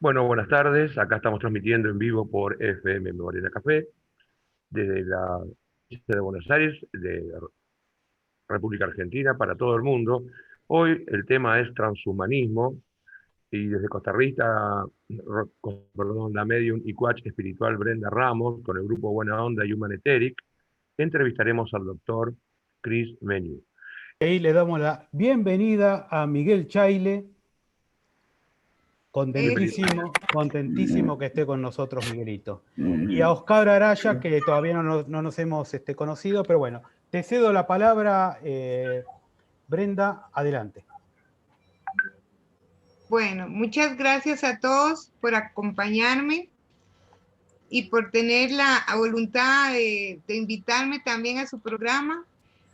Bueno, buenas tardes. Acá estamos transmitiendo en vivo por FM Morena Café, desde la ciudad de Buenos Aires, de la República Argentina, para todo el mundo. Hoy el tema es transhumanismo y desde Costa Rica, perdón, la medium y coach espiritual Brenda Ramos, con el grupo Buena Onda y Human Etheric, entrevistaremos al doctor Chris Menu. Ahí le damos la bienvenida a Miguel Chaile. Contentísimo que esté con nosotros, Miguelito. Y a Oscar Araya, que todavía no nos hemos conocido, pero bueno, te cedo la palabra, Brenda, adelante. Bueno, muchas gracias a todos por acompañarme y por tener la voluntad de invitarme también a su programa.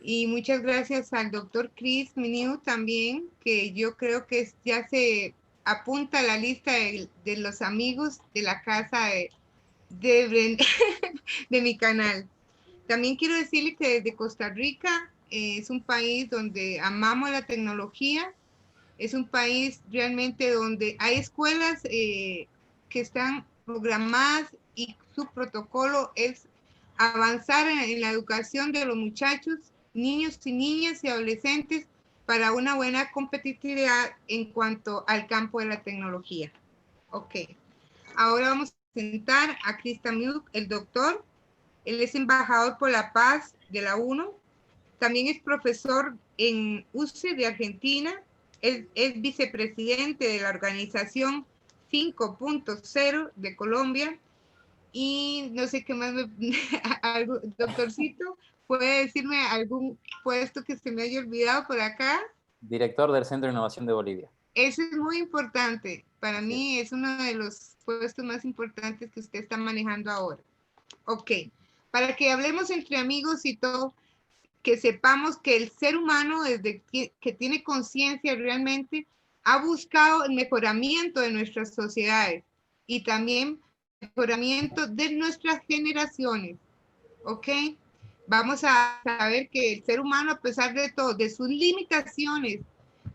Y muchas gracias al doctor Chris Menu también, que yo creo que ya se apunta a la lista de los amigos de la casa de mi canal. También quiero decirle que desde Costa Rica es un país donde amamos la tecnología. Es un país realmente donde hay escuelas que están programadas y su protocolo es avanzar en la educación de los muchachos, niños y niñas y adolescentes para una buena competitividad en cuanto al campo de la tecnología. Ok, ahora vamos a presentar a Christian Milk, el doctor. Él es embajador por la paz de la ONU. También es profesor en UCE de Argentina. Es vicepresidente de la organización 5.0 de Colombia. Y no sé qué más, doctorcito, ¿puede decirme algún puesto que se me haya olvidado por acá? Director del Centro de Innovación de Bolivia. Eso es muy importante. Para mí es uno de los puestos más importantes que usted está manejando ahora. Ok, para que hablemos entre amigos y todo, que sepamos que el ser humano, desde que tiene conciencia realmente, ha buscado el mejoramiento de nuestras sociedades y también mejoramiento de nuestras generaciones, ¿ok? Vamos a saber que el ser humano, a pesar de todo, de sus limitaciones,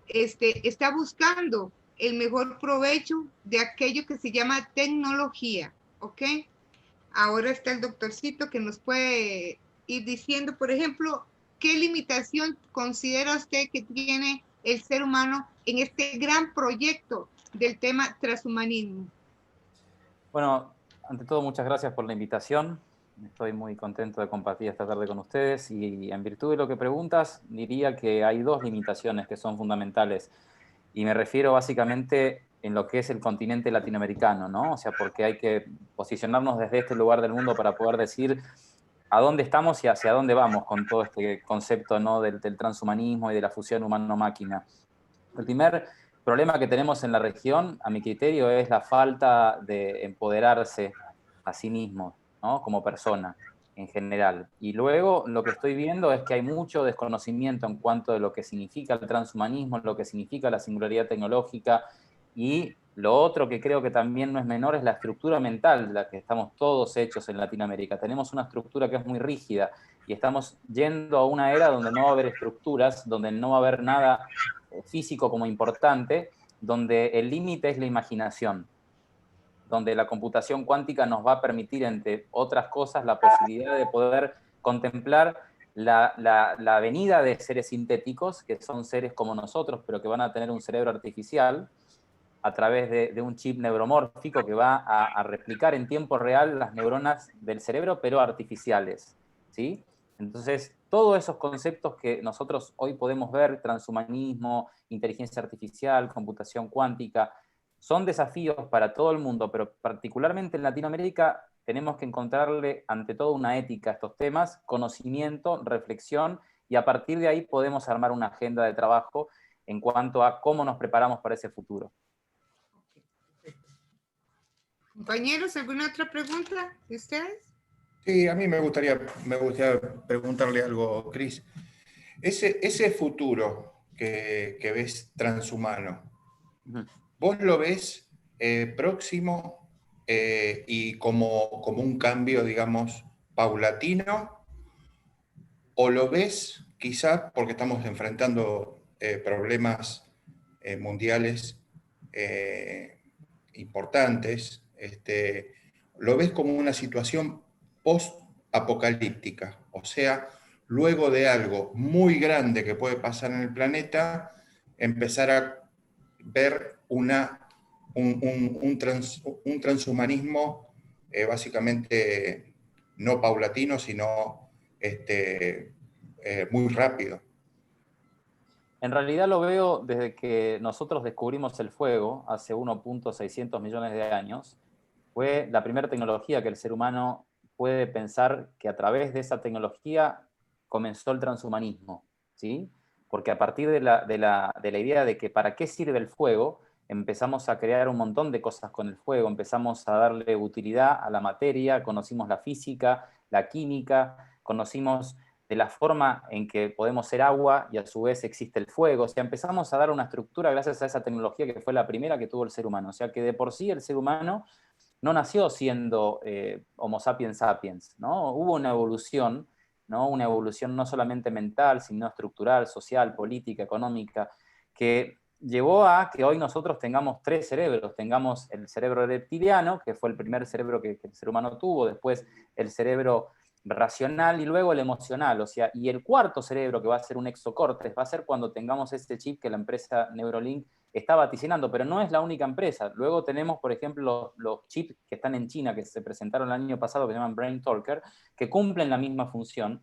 está buscando el mejor provecho de aquello que se llama tecnología, ¿ok? Ahora está el doctorcito que nos puede ir diciendo, por ejemplo, ¿qué limitación considera usted que tiene el ser humano en este gran proyecto del tema transhumanismo? Bueno, ante todo, muchas gracias por la invitación. Estoy muy contento de compartir esta tarde con ustedes y en virtud de lo que preguntas, diría que hay dos limitaciones que son fundamentales y me refiero básicamente en lo que es el continente latinoamericano, ¿no? O sea, porque hay que posicionarnos desde este lugar del mundo para poder decir a dónde estamos y hacia dónde vamos con todo este concepto, ¿no? del transhumanismo y de la fusión humano-máquina. El primer problema que tenemos en la región, a mi criterio, es la falta de empoderarse a sí mismo, ¿no? Como persona en general. Y luego lo que estoy viendo es que hay mucho desconocimiento en cuanto a lo que significa el transhumanismo, lo que significa la singularidad tecnológica, y lo otro que creo que también no es menor es la estructura mental de la que estamos todos hechos en Latinoamérica. Tenemos una estructura que es muy rígida y estamos yendo a una era donde no va a haber estructuras, donde no va a haber nada físico como importante, donde el límite es la imaginación, donde la computación cuántica nos va a permitir, entre otras cosas, la posibilidad de poder contemplar la venida de seres sintéticos, que son seres como nosotros, pero que van a tener un cerebro artificial, a través de un chip neuromórfico que va a replicar en tiempo real las neuronas del cerebro, pero artificiales, ¿sí? Entonces, todos esos conceptos que nosotros hoy podemos ver, transhumanismo, inteligencia artificial, computación cuántica, son desafíos para todo el mundo, pero particularmente en Latinoamérica tenemos que encontrarle ante todo una ética a estos temas, conocimiento, reflexión, y a partir de ahí podemos armar una agenda de trabajo en cuanto a cómo nos preparamos para ese futuro. Compañeros, ¿alguna otra pregunta de ustedes? Sí, a mí me gustaría preguntarle algo, Cris. Ese futuro que ves transhumano, ¿vos lo ves próximo y como un cambio, digamos, paulatino? ¿O lo ves quizá porque estamos enfrentando problemas mundiales importantes, lo ves como una situación post-apocalíptica, o sea, luego de algo muy grande que puede pasar en el planeta, empezar a ver un transhumanismo básicamente no paulatino, sino muy rápido. En realidad lo veo desde que nosotros descubrimos el fuego hace 1.600 millones de años. Fue la primera tecnología que el ser humano puede pensar que a través de esa tecnología comenzó el transhumanismo, ¿sí? Porque a partir de la idea de que para qué sirve el fuego, empezamos a crear un montón de cosas con el fuego, empezamos a darle utilidad a la materia, conocimos la física, la química, conocimos de la forma en que podemos ser agua y a su vez existe el fuego. O sea, empezamos a dar una estructura gracias a esa tecnología que fue la primera que tuvo el ser humano. O sea, que de por sí el ser humano no nació siendo Homo sapiens sapiens, ¿no? Hubo una evolución, ¿no? Una evolución no solamente mental, sino estructural, social, política, económica, que llevó a que hoy nosotros tengamos 3 cerebros. Tengamos el cerebro reptiliano, que fue el primer cerebro que el ser humano tuvo, después el cerebro racional y luego el emocional, o sea, y el cuarto cerebro que va a ser un exocórtex va a ser cuando tengamos este chip que la empresa Neuralink está vaticinando, pero no es la única empresa. Luego tenemos, por ejemplo, los chips que están en China, que se presentaron el año pasado, que se llaman Brain Talker, que cumplen la misma función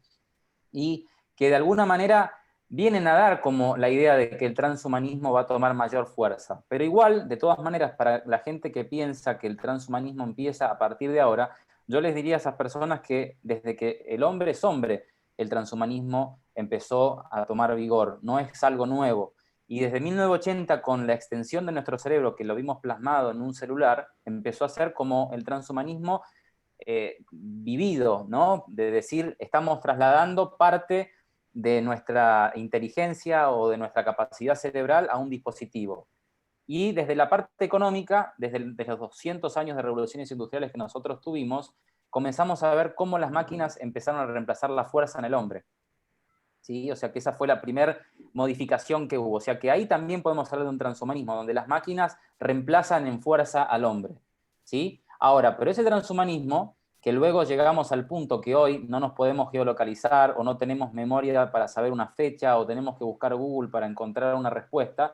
y que de alguna manera vienen a dar como la idea de que el transhumanismo va a tomar mayor fuerza. Pero igual, de todas maneras, para la gente que piensa que el transhumanismo empieza a partir de ahora, yo les diría a esas personas que desde que el hombre es hombre, el transhumanismo empezó a tomar vigor, no es algo nuevo. Y desde 1980, con la extensión de nuestro cerebro, que lo vimos plasmado en un celular, empezó a ser como el transhumanismo vivido, ¿no? De decir, estamos trasladando parte de nuestra inteligencia o de nuestra capacidad cerebral a un dispositivo. Y desde la parte económica, desde los 200 años de revoluciones industriales que nosotros tuvimos, comenzamos a ver cómo las máquinas empezaron a reemplazar la fuerza en el hombre. ¿Sí? O sea que esa fue la primera modificación que hubo. O sea que ahí también podemos hablar de un transhumanismo, donde las máquinas reemplazan en fuerza al hombre. ¿Sí? Ahora, pero ese transhumanismo, que luego llegamos al punto que hoy no nos podemos geolocalizar o no tenemos memoria para saber una fecha o tenemos que buscar Google para encontrar una respuesta,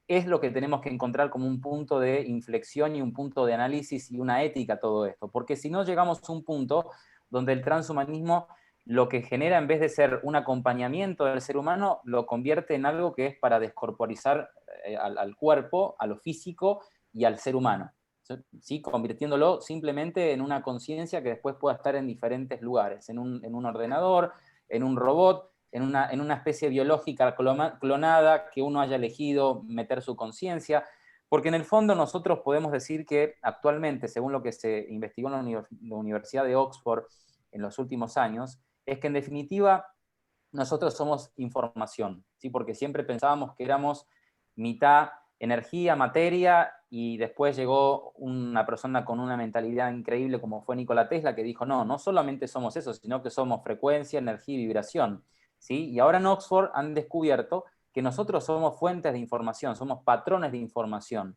es lo que tenemos que encontrar como un punto de inflexión y un punto de análisis y una ética todo esto. Porque si no llegamos a un punto donde el transhumanismo lo que genera, en vez de ser un acompañamiento del ser humano, lo convierte en algo que es para descorporizar al cuerpo, a lo físico y al ser humano, ¿sí? Convirtiéndolo simplemente en una conciencia que después pueda estar en diferentes lugares, en un ordenador, en un robot, en una especie biológica clonada que uno haya elegido meter su conciencia, porque en el fondo nosotros podemos decir que actualmente, según lo que se investigó en la Universidad de Oxford en los últimos años, es que en definitiva nosotros somos información, ¿sí? Porque siempre pensábamos que éramos mitad energía, materia, y después llegó una persona con una mentalidad increíble como fue Nikola Tesla, que dijo, no solamente somos eso, sino que somos frecuencia, energía y vibración, ¿sí? Y ahora en Oxford han descubierto que nosotros somos fuentes de información, somos patrones de información.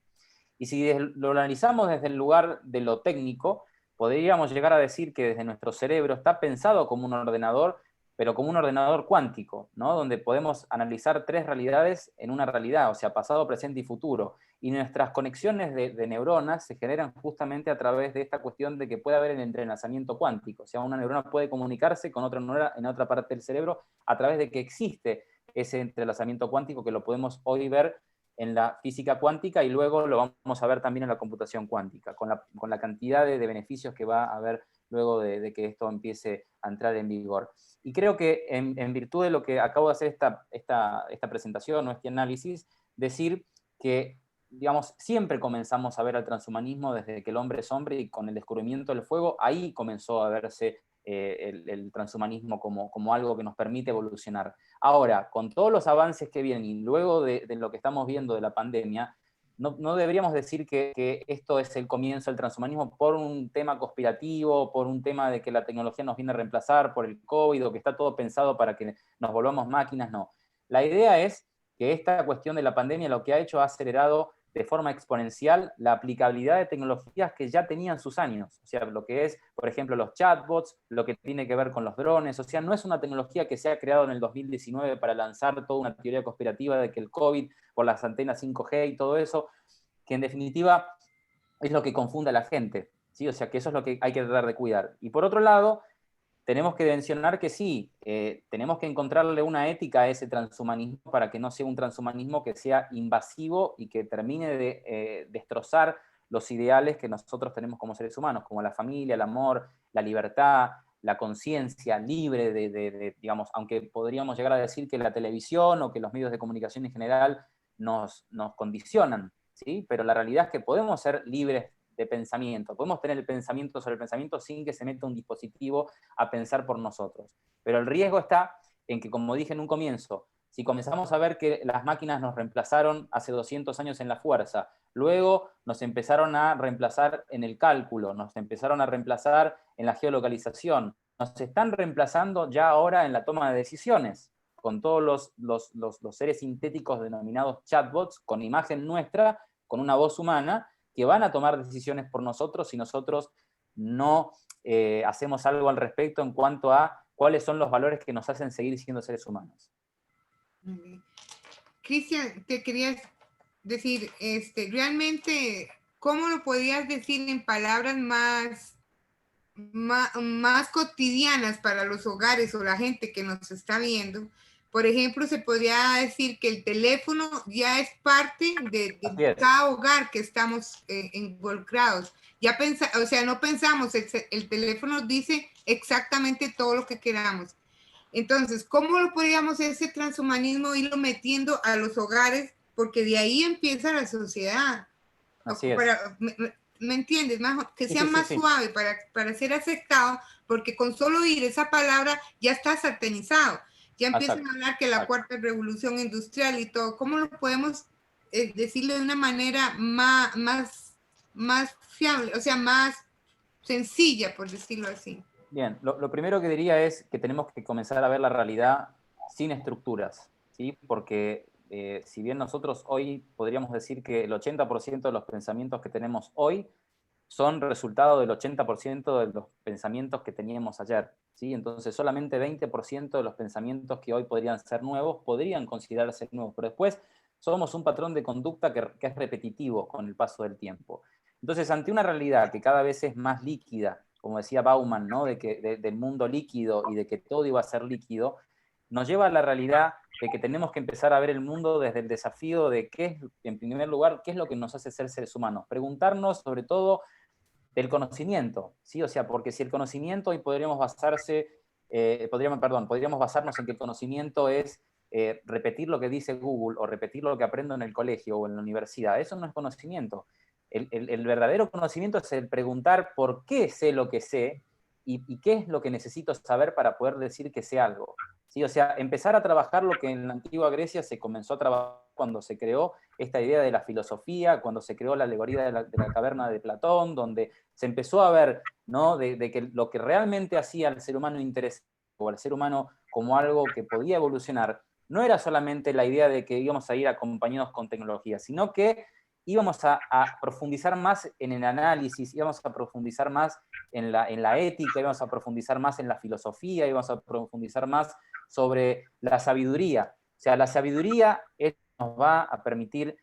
Y si lo analizamos desde el lugar de lo técnico, podríamos llegar a decir que desde nuestro cerebro está pensado como un ordenador, pero como un ordenador cuántico, ¿no? Donde podemos analizar 3 realidades en una realidad, o sea, pasado, presente y futuro. Y nuestras conexiones de neuronas se generan justamente a través de esta cuestión de que puede haber el entrelazamiento cuántico. O sea, una neurona puede comunicarse con otra neurona en otra parte del cerebro a través de que existe ese entrelazamiento cuántico que lo podemos hoy ver en la física cuántica y luego lo vamos a ver también en la computación cuántica, con la cantidad de beneficios que va a haber luego de que esto empiece a entrar en vigor. Y creo que en virtud de lo que acabo de hacer esta presentación o este análisis, decir que, digamos, siempre comenzamos a ver al transhumanismo desde que el hombre es hombre y con el descubrimiento del fuego, ahí comenzó a verse el transhumanismo como algo que nos permite evolucionar. Ahora, con todos los avances que vienen y luego de lo que estamos viendo de la pandemia, no deberíamos decir que esto es el comienzo del transhumanismo por un tema conspirativo, por un tema de que la tecnología nos viene a reemplazar, por el COVID, o que está todo pensado para que nos volvamos máquinas, no. La idea es que esta cuestión de la pandemia lo que ha hecho ha acelerado de forma exponencial la aplicabilidad de tecnologías que ya tenían sus años. O sea, lo que es, por ejemplo, los chatbots, lo que tiene que ver con los drones. O sea, no es una tecnología que se ha creado en el 2019 para lanzar toda una teoría conspirativa de que el COVID, por las antenas 5G y todo eso, que en definitiva es lo que confunde a la gente, ¿sí? O sea, que eso es lo que hay que tratar de cuidar. Y por otro lado, tenemos que mencionar que sí, tenemos que encontrarle una ética a ese transhumanismo para que no sea un transhumanismo que sea invasivo y que termine de destrozar los ideales que nosotros tenemos como seres humanos, como la familia, el amor, la libertad, la conciencia libre digamos, aunque podríamos llegar a decir que la televisión o que los medios de comunicación en general nos condicionan, ¿sí? Pero la realidad es que podemos ser libres de pensamiento, podemos tener el pensamiento sobre el pensamiento sin que se meta un dispositivo a pensar por nosotros. Pero el riesgo está en que, como dije en un comienzo, si comenzamos a ver que las máquinas nos reemplazaron hace 200 años en la fuerza, luego nos empezaron a reemplazar en el cálculo, nos empezaron a reemplazar en la geolocalización, nos están reemplazando ya ahora en la toma de decisiones, con todos los seres sintéticos denominados chatbots, con imagen nuestra, con una voz humana, que van a tomar decisiones por nosotros si nosotros no hacemos algo al respecto en cuanto a cuáles son los valores que nos hacen seguir siendo seres humanos. Cristian, te querías decir, realmente, ¿cómo lo podías decir en palabras más cotidianas para los hogares o la gente que nos está viendo? Por ejemplo, se podría decir que el teléfono ya es parte de cada hogar que estamos involucrados. Ya o sea, no pensamos, el teléfono dice exactamente todo lo que queramos. Entonces, ¿cómo lo podríamos ese transhumanismo irlo metiendo a los hogares? Porque de ahí empieza la sociedad. Así es. ¿Me entiendes? Que sea más suave para ser aceptado, porque con solo oír esa palabra ya está satanizado. Ya empiezan a hablar que la cuarta revolución industrial y todo. ¿Cómo lo podemos decirlo de una manera más fiable, o sea, más sencilla, por decirlo así? Bien, lo primero que diría es que tenemos que comenzar a ver la realidad sin estructuras, ¿sí? Porque si bien nosotros hoy podríamos decir que el 80% de los pensamientos que tenemos hoy son resultado del 80% de los pensamientos que teníamos ayer, ¿sí? Entonces solamente 20% de los pensamientos que hoy podrían ser nuevos podrían considerarse nuevos, pero después somos un patrón de conducta que es repetitivo con el paso del tiempo. Entonces, ante una realidad que cada vez es más líquida, como decía Bauman, ¿no? Del mundo líquido y de que todo iba a ser líquido, nos lleva a la realidad de que tenemos que empezar a ver el mundo desde el desafío de qué es, en primer lugar, qué es lo que nos hace ser seres humanos. Preguntarnos sobre todo del conocimiento, ¿sí? O sea, porque si el conocimiento hoy podríamos basarnos en que el conocimiento es repetir lo que dice Google o repetir lo que aprendo en el colegio o en la universidad. Eso no es conocimiento. El verdadero conocimiento es el preguntar por qué sé lo que sé y qué es lo que necesito saber para poder decir que sé algo. ¿Sí? O sea, empezar a trabajar lo que en la antigua Grecia se comenzó a trabajar cuando se creó esta idea de la filosofía, cuando se creó la alegoría de la caverna de Platón, donde se empezó a ver, ¿no? de que lo que realmente hacía al ser humano interesante o al ser humano como algo que podía evolucionar, no era solamente la idea de que íbamos a ir acompañados con tecnología, sino que íbamos a profundizar más en el análisis, íbamos a profundizar más en la ética, íbamos a profundizar más en la filosofía, íbamos a profundizar más sobre la sabiduría. O sea, la sabiduría nos va a permitir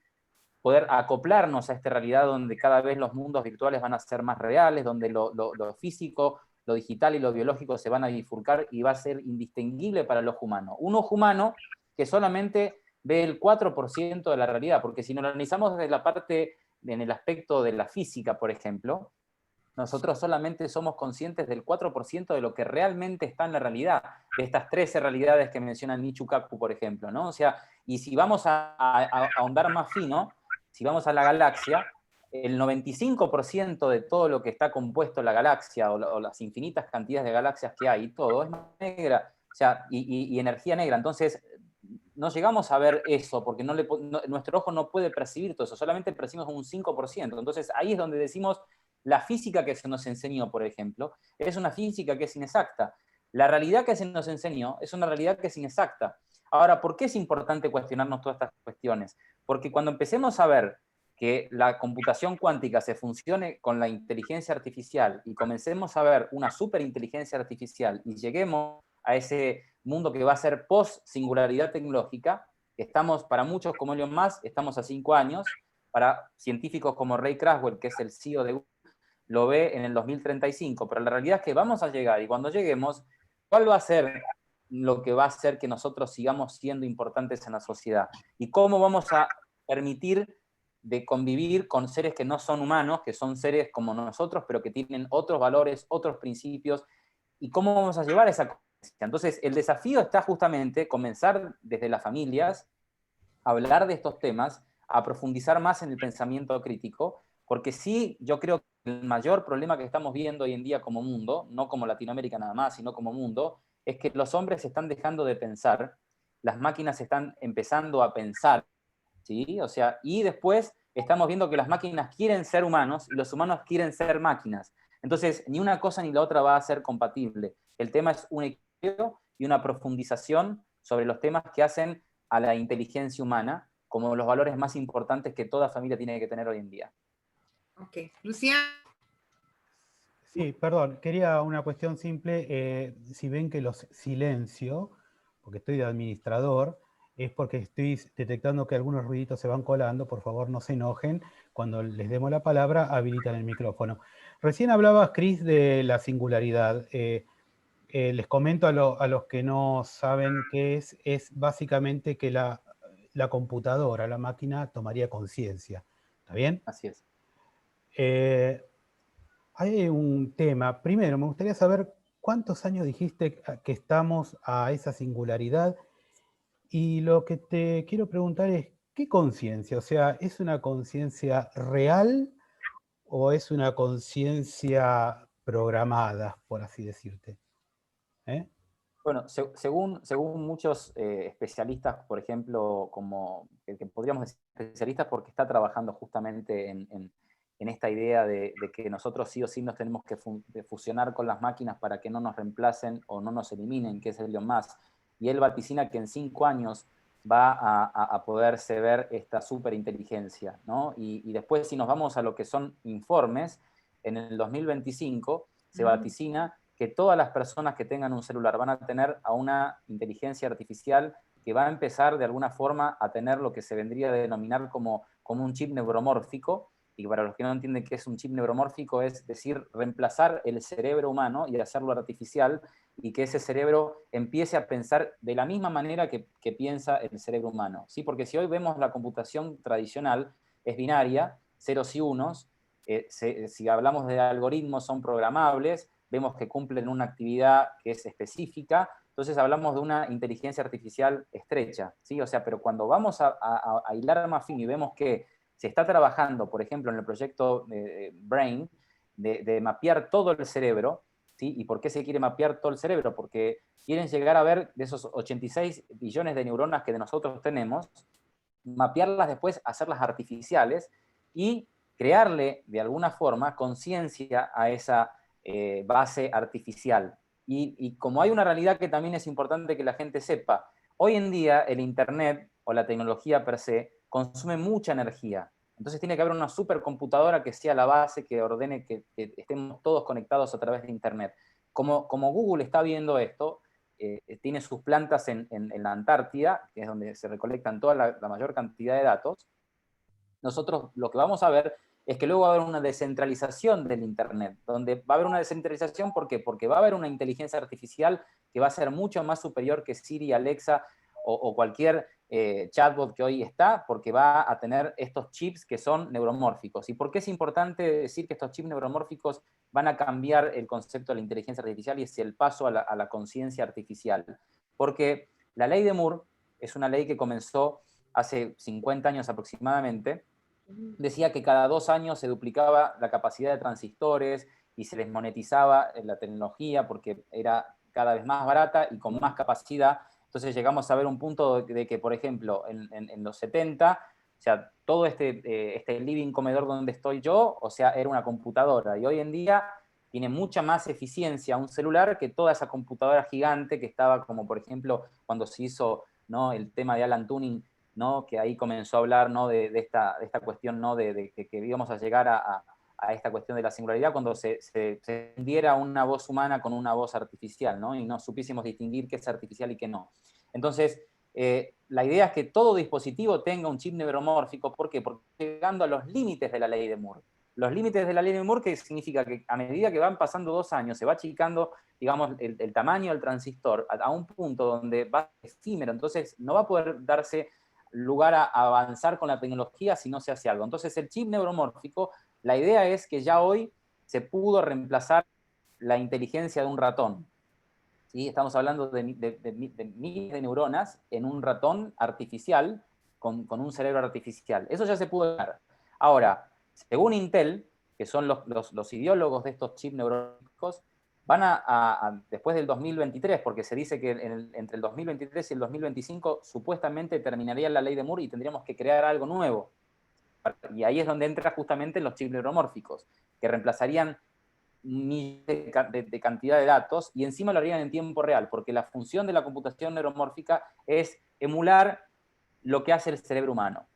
poder acoplarnos a esta realidad donde cada vez los mundos virtuales van a ser más reales, donde lo físico, lo digital y lo biológico se van a bifurcar y va a ser indistinguible para el ojo humano. Un ojo humano que solamente ve el 4% de la realidad, porque si nos lo analizamos desde la parte, en el aspecto de la física, por ejemplo, nosotros solamente somos conscientes del 4% de lo que realmente está en la realidad, de estas 13 realidades que menciona Michio Kaku, por ejemplo, ¿no? O sea, y si vamos a ahondar más fino, si vamos a la galaxia, el 95% de todo lo que está compuesto la galaxia o las infinitas cantidades de galaxias que hay, todo es negra, o sea, y energía negra. Entonces, no llegamos a ver eso, porque nuestro ojo no puede percibir todo eso, solamente percibimos un 5%. Entonces, ahí es donde decimos, la física que se nos enseñó, por ejemplo, es una física que es inexacta. La realidad que se nos enseñó es una realidad que es inexacta. Ahora, ¿por qué es importante cuestionarnos todas estas cuestiones? Porque cuando empecemos a ver que la computación cuántica se funcione con la inteligencia artificial y comencemos a ver una superinteligencia artificial y lleguemos a ese mundo que va a ser post-singularidad tecnológica, estamos, para muchos como Elon Musk, estamos a 5 años, para científicos como Ray Kurzweil, que es el CEO de Google, lo ve en el 2035, pero la realidad es que vamos a llegar, y cuando lleguemos, ¿cuál va a ser lo que va a hacer que nosotros sigamos siendo importantes en la sociedad? ¿Y cómo vamos a permitir de convivir con seres que no son humanos, que son seres como nosotros, pero que tienen otros valores, otros principios? ¿Y cómo vamos a llevar esa conciencia? Entonces, el desafío está justamente comenzar desde las familias, a hablar de estos temas, a profundizar más en el pensamiento crítico, porque sí, yo creo que el mayor problema que estamos viendo hoy en día como mundo, no como Latinoamérica nada más, sino como mundo, es que los hombres están dejando de pensar, las máquinas están empezando a pensar, ¿sí? O sea, y después estamos viendo que las máquinas quieren ser humanos y los humanos quieren ser máquinas. Entonces, ni una cosa ni la otra va a ser compatible. El tema es un equilibrio y una profundización sobre los temas que hacen a la inteligencia humana como los valores más importantes que toda familia tiene que tener hoy en día. Ok. Luciano. Sí, perdón, quería una cuestión simple. Si ven que los silencio, porque estoy de administrador, es porque estoy detectando que algunos ruiditos se van colando. Por favor, no se enojen. Cuando les demos la palabra, habilitan el micrófono. Recién hablabas, Cris, de la singularidad. Les comento a los que no saben qué es básicamente que la computadora, la máquina, tomaría conciencia. ¿Está bien? Así es. Hay un tema. Primero, me gustaría saber cuántos años dijiste que estamos a esa singularidad. Y lo que te quiero preguntar es, ¿qué conciencia? O sea, ¿es una conciencia real o es una conciencia programada, por así decirte? Bueno, según muchos especialistas, por ejemplo, como que podríamos decir especialistas porque está trabajando justamente en esta idea de que nosotros sí o sí nos tenemos que fusionar con las máquinas para que no nos reemplacen o no nos eliminen, que es Elon Musk. Y él vaticina que en 5 años va a poderse ver esta superinteligencia, ¿no? Y después, si nos vamos a lo que son informes, en el 2025 se vaticina que todas las personas que tengan un celular van a tener a una inteligencia artificial que va a empezar de alguna forma a tener lo que se vendría a denominar como un chip neuromórfico. Y para los que no entienden qué es un chip neuromórfico, es decir, reemplazar el cerebro humano y hacerlo artificial, y que ese cerebro empiece a pensar de la misma manera que piensa el cerebro humano, ¿sí? Porque si hoy vemos la computación tradicional, es binaria, ceros y unos. Si hablamos de algoritmos, son programables, vemos que cumplen una actividad que es específica, entonces hablamos de una inteligencia artificial estrecha, ¿sí? O sea, pero cuando vamos a hilar más fino y vemos que se está trabajando, por ejemplo, en el proyecto Brain, de mapear todo el cerebro, ¿sí? ¿Y por qué se quiere mapear todo el cerebro? Porque quieren llegar a ver de esos 86 billones de neuronas que de nosotros tenemos, mapearlas después, hacerlas artificiales y crearle de alguna forma conciencia a esa base artificial. Y como hay una realidad que también es importante que la gente sepa, hoy en día el Internet o la tecnología per se consume mucha energía. Entonces tiene que haber una supercomputadora que sea la base, que ordene que estemos todos conectados a través de Internet. Como Google está viendo esto, tiene sus plantas en la Antártida, que es donde se recolectan toda la mayor cantidad de datos, nosotros lo que vamos a ver es que luego va a haber una descentralización del Internet, donde va a haber una descentralización, ¿por qué? Porque va a haber una inteligencia artificial que va a ser mucho más superior que Siri, Alexa o cualquier chatbot que hoy está, porque va a tener estos chips que son neuromórficos. ¿Y por qué es importante decir que estos chips neuromórficos van a cambiar el concepto de la inteligencia artificial y es el paso a la conciencia artificial? Porque la ley de Moore es una ley que comenzó hace 50 años aproximadamente. Decía que cada 2 años se duplicaba la capacidad de transistores y se les monetizaba la tecnología porque era cada vez más barata y con más capacidad. Entonces llegamos a ver un punto de que, por ejemplo, en los 70, o sea, todo este living comedor donde estoy yo, o sea, era una computadora. Y hoy en día tiene mucha más eficiencia un celular que toda esa computadora gigante que estaba, como por ejemplo, cuando se hizo, ¿no?, el tema de Alan Turing, ¿no? Que ahí comenzó a hablar, ¿no? de esta cuestión, ¿no? de que íbamos a llegar a esta cuestión de la singularidad cuando se fundiera una voz humana con una voz artificial, ¿no? Y no supiésemos distinguir qué es artificial y qué no. Entonces, la idea es que todo dispositivo tenga un chip neuromórfico. ¿Por qué? Porque llegando a los límites de la ley de Moore. Los límites de la ley de Moore, que significa que a medida que van pasando 2 años, se va achicando, digamos, el tamaño del transistor a un punto donde va efímero. Entonces, no va a poder darse lugar a avanzar con la tecnología si no se hace algo. Entonces, el chip neuromórfico, la idea es que ya hoy se pudo reemplazar la inteligencia de un ratón. ¿Sí? Estamos hablando de miles de neuronas en un ratón artificial con un cerebro artificial. Eso ya se pudo dar. Ahora, según Intel, que son los ideólogos de estos chips neurológicos, van después del 2023, porque se dice que entre el 2023 y el 2025 supuestamente terminaría la ley de Moore y tendríamos que crear algo nuevo. Y ahí es donde entran justamente los chips neuromórficos, que reemplazarían de cantidad de datos y encima lo harían en tiempo real, porque la función de la computación neuromórfica es emular lo que hace el cerebro humano.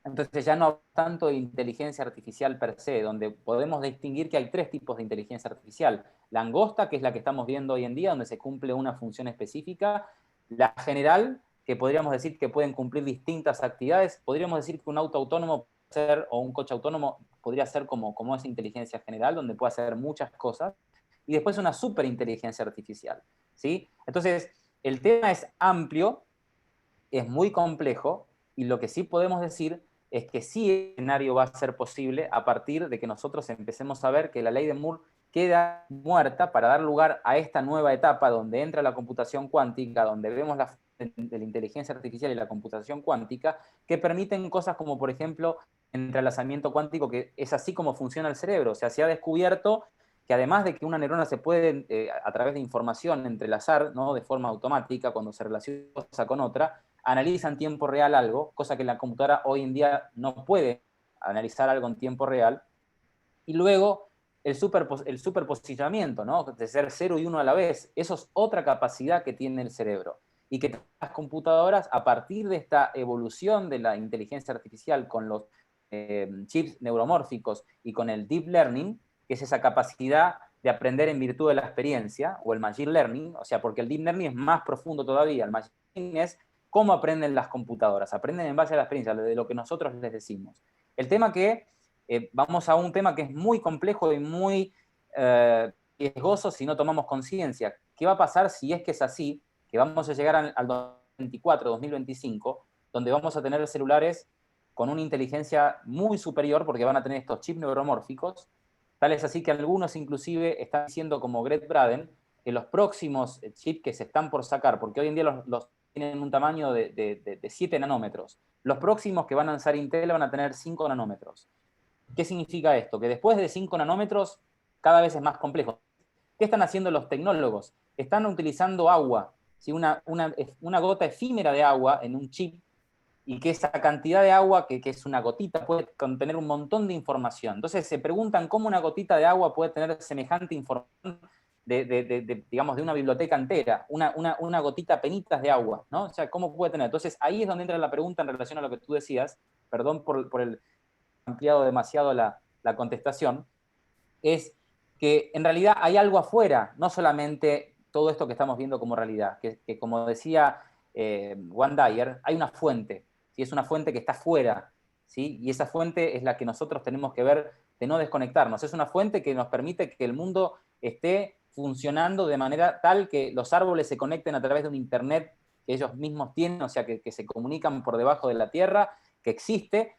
Entonces ya no tanto de inteligencia artificial per se, donde podemos distinguir que hay 3 tipos de inteligencia artificial. La angosta, que es la que estamos viendo hoy en día, donde se cumple una función específica. La general, que podríamos decir que pueden cumplir distintas actividades. Podríamos decir que un auto autónomo o un coche autónomo podría ser como esa inteligencia general, donde puede hacer muchas cosas. Y después una superinteligencia artificial, ¿sí? Entonces, el tema es amplio, es muy complejo, y lo que sí podemos decir es que sí el escenario va a ser posible a partir de que nosotros empecemos a ver que la ley de Moore queda muerta para dar lugar a esta nueva etapa donde entra la computación cuántica, donde vemos la de la inteligencia artificial y la computación cuántica, que permiten cosas como, por ejemplo, entrelazamiento cuántico, que es así como funciona el cerebro. O sea, se ha descubierto que además de que una neurona se puede, a través de información, entrelazar, ¿no? De forma automática, cuando se relaciona con otra, analiza en tiempo real algo, cosa que la computadora hoy en día no puede analizar algo en tiempo real. Y luego el superposicionamiento, ¿no? De ser 0 y 1 a la vez. Eso es otra capacidad que tiene el cerebro. Y que las computadoras, a partir de esta evolución de la inteligencia artificial con los chips neuromórficos y con el deep learning, que es esa capacidad de aprender en virtud de la experiencia, o el machine learning, o sea, porque el deep learning es más profundo todavía. El machine learning es cómo aprenden las computadoras, aprenden en base a la experiencia, de lo que nosotros les decimos. El tema que, vamos a un tema que es muy complejo y muy riesgoso si no tomamos conciencia. ¿Qué va a pasar si es que es así? Que vamos a llegar al 2024, 2025, donde vamos a tener celulares con una inteligencia muy superior, porque van a tener estos chips neuromórficos. Tal es así que algunos inclusive están diciendo, como Greg Braden, que los próximos chips que se están por sacar, porque hoy en día los tienen un tamaño de 7 nanómetros, los próximos que van a lanzar Intel van a tener 5 nanómetros. ¿Qué significa esto? Que después de 5 nanómetros cada vez es más complejo. ¿Qué están haciendo los tecnólogos? Están utilizando agua, ¿sí? una gota efímera de agua en un chip, y que esa cantidad de agua, que es una gotita, puede contener un montón de información. Entonces se preguntan cómo una gotita de agua puede tener semejante información digamos, de una biblioteca entera, una gotita, penitas de agua, ¿no? O sea, ¿cómo puede tener? Entonces ahí es donde entra la pregunta en relación a lo que tú decías, perdón por el ampliado demasiado la contestación, es que en realidad hay algo afuera, no solamente todo esto que estamos viendo como realidad, que como decía Wayne Dyer, hay una fuente, ¿sí? Es una fuente que está afuera, ¿sí? Y esa fuente es la que nosotros tenemos que ver de no desconectarnos. Es una fuente que nos permite que el mundo esté funcionando de manera tal que los árboles se conecten a través de un internet que ellos mismos tienen, o sea, que se comunican por debajo de la tierra, que existe,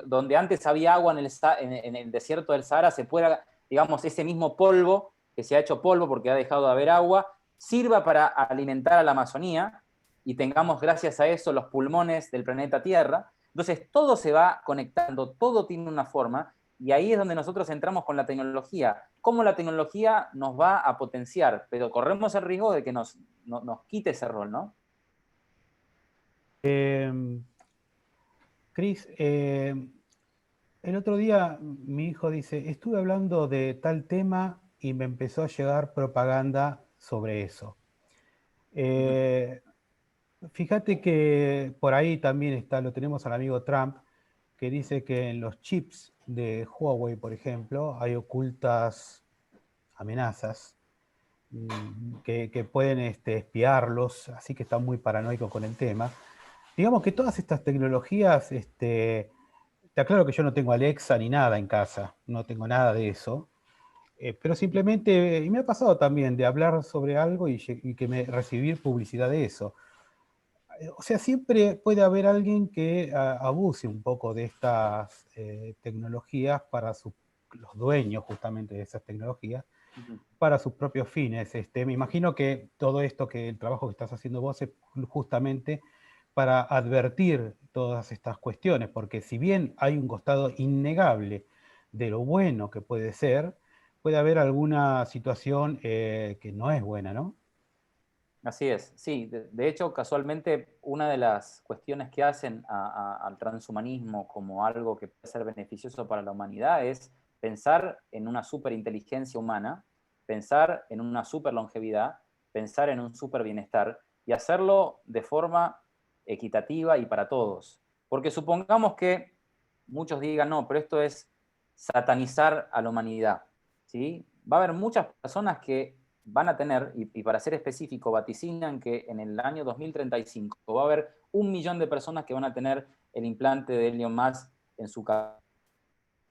donde antes había agua en el desierto del Sahara, se pueda, digamos, ese mismo polvo, que se ha hecho polvo porque ha dejado de haber agua, sirva para alimentar a la Amazonía y tengamos gracias a eso los pulmones del planeta Tierra. Entonces todo se va conectando, todo tiene una forma, y ahí es donde nosotros entramos con la tecnología. Cómo la tecnología nos va a potenciar, pero corremos el riesgo de que nos quite ese rol, ¿no? Cris, el otro día mi hijo dice, estuve hablando de tal tema y me empezó a llegar propaganda sobre eso. Fíjate que por ahí también está, lo tenemos al amigo Trump, que dice que en los chips de Huawei, por ejemplo, hay ocultas amenazas que pueden espiarlos, así que está muy paranoico con el tema. Digamos que todas estas tecnologías, te aclaro que yo no tengo Alexa ni nada en casa, no tengo nada de eso, pero simplemente, y me ha pasado también de hablar sobre algo y que recibir publicidad de eso. O sea, siempre puede haber alguien que abuse un poco de estas tecnologías para los dueños justamente de esas tecnologías, para sus propios fines. Me imagino que todo esto, que el trabajo que estás haciendo vos es justamente para advertir todas estas cuestiones, porque si bien hay un costado innegable de lo bueno que puede ser, puede haber alguna situación que no es buena, ¿no? Así es, sí. De hecho, casualmente, una de las cuestiones que hacen al transhumanismo como algo que puede ser beneficioso para la humanidad es pensar en una superinteligencia humana, pensar en una superlongevidad, pensar en un super bienestar y hacerlo de forma equitativa y para todos. Porque supongamos que muchos digan, no, pero esto es satanizar a la humanidad, ¿sí? Va a haber muchas personas que van a tener, y para ser específico, vaticinan que en el año 2035 va a haber 1 millón de personas que van a tener el implante de Elon Musk en su cabeza,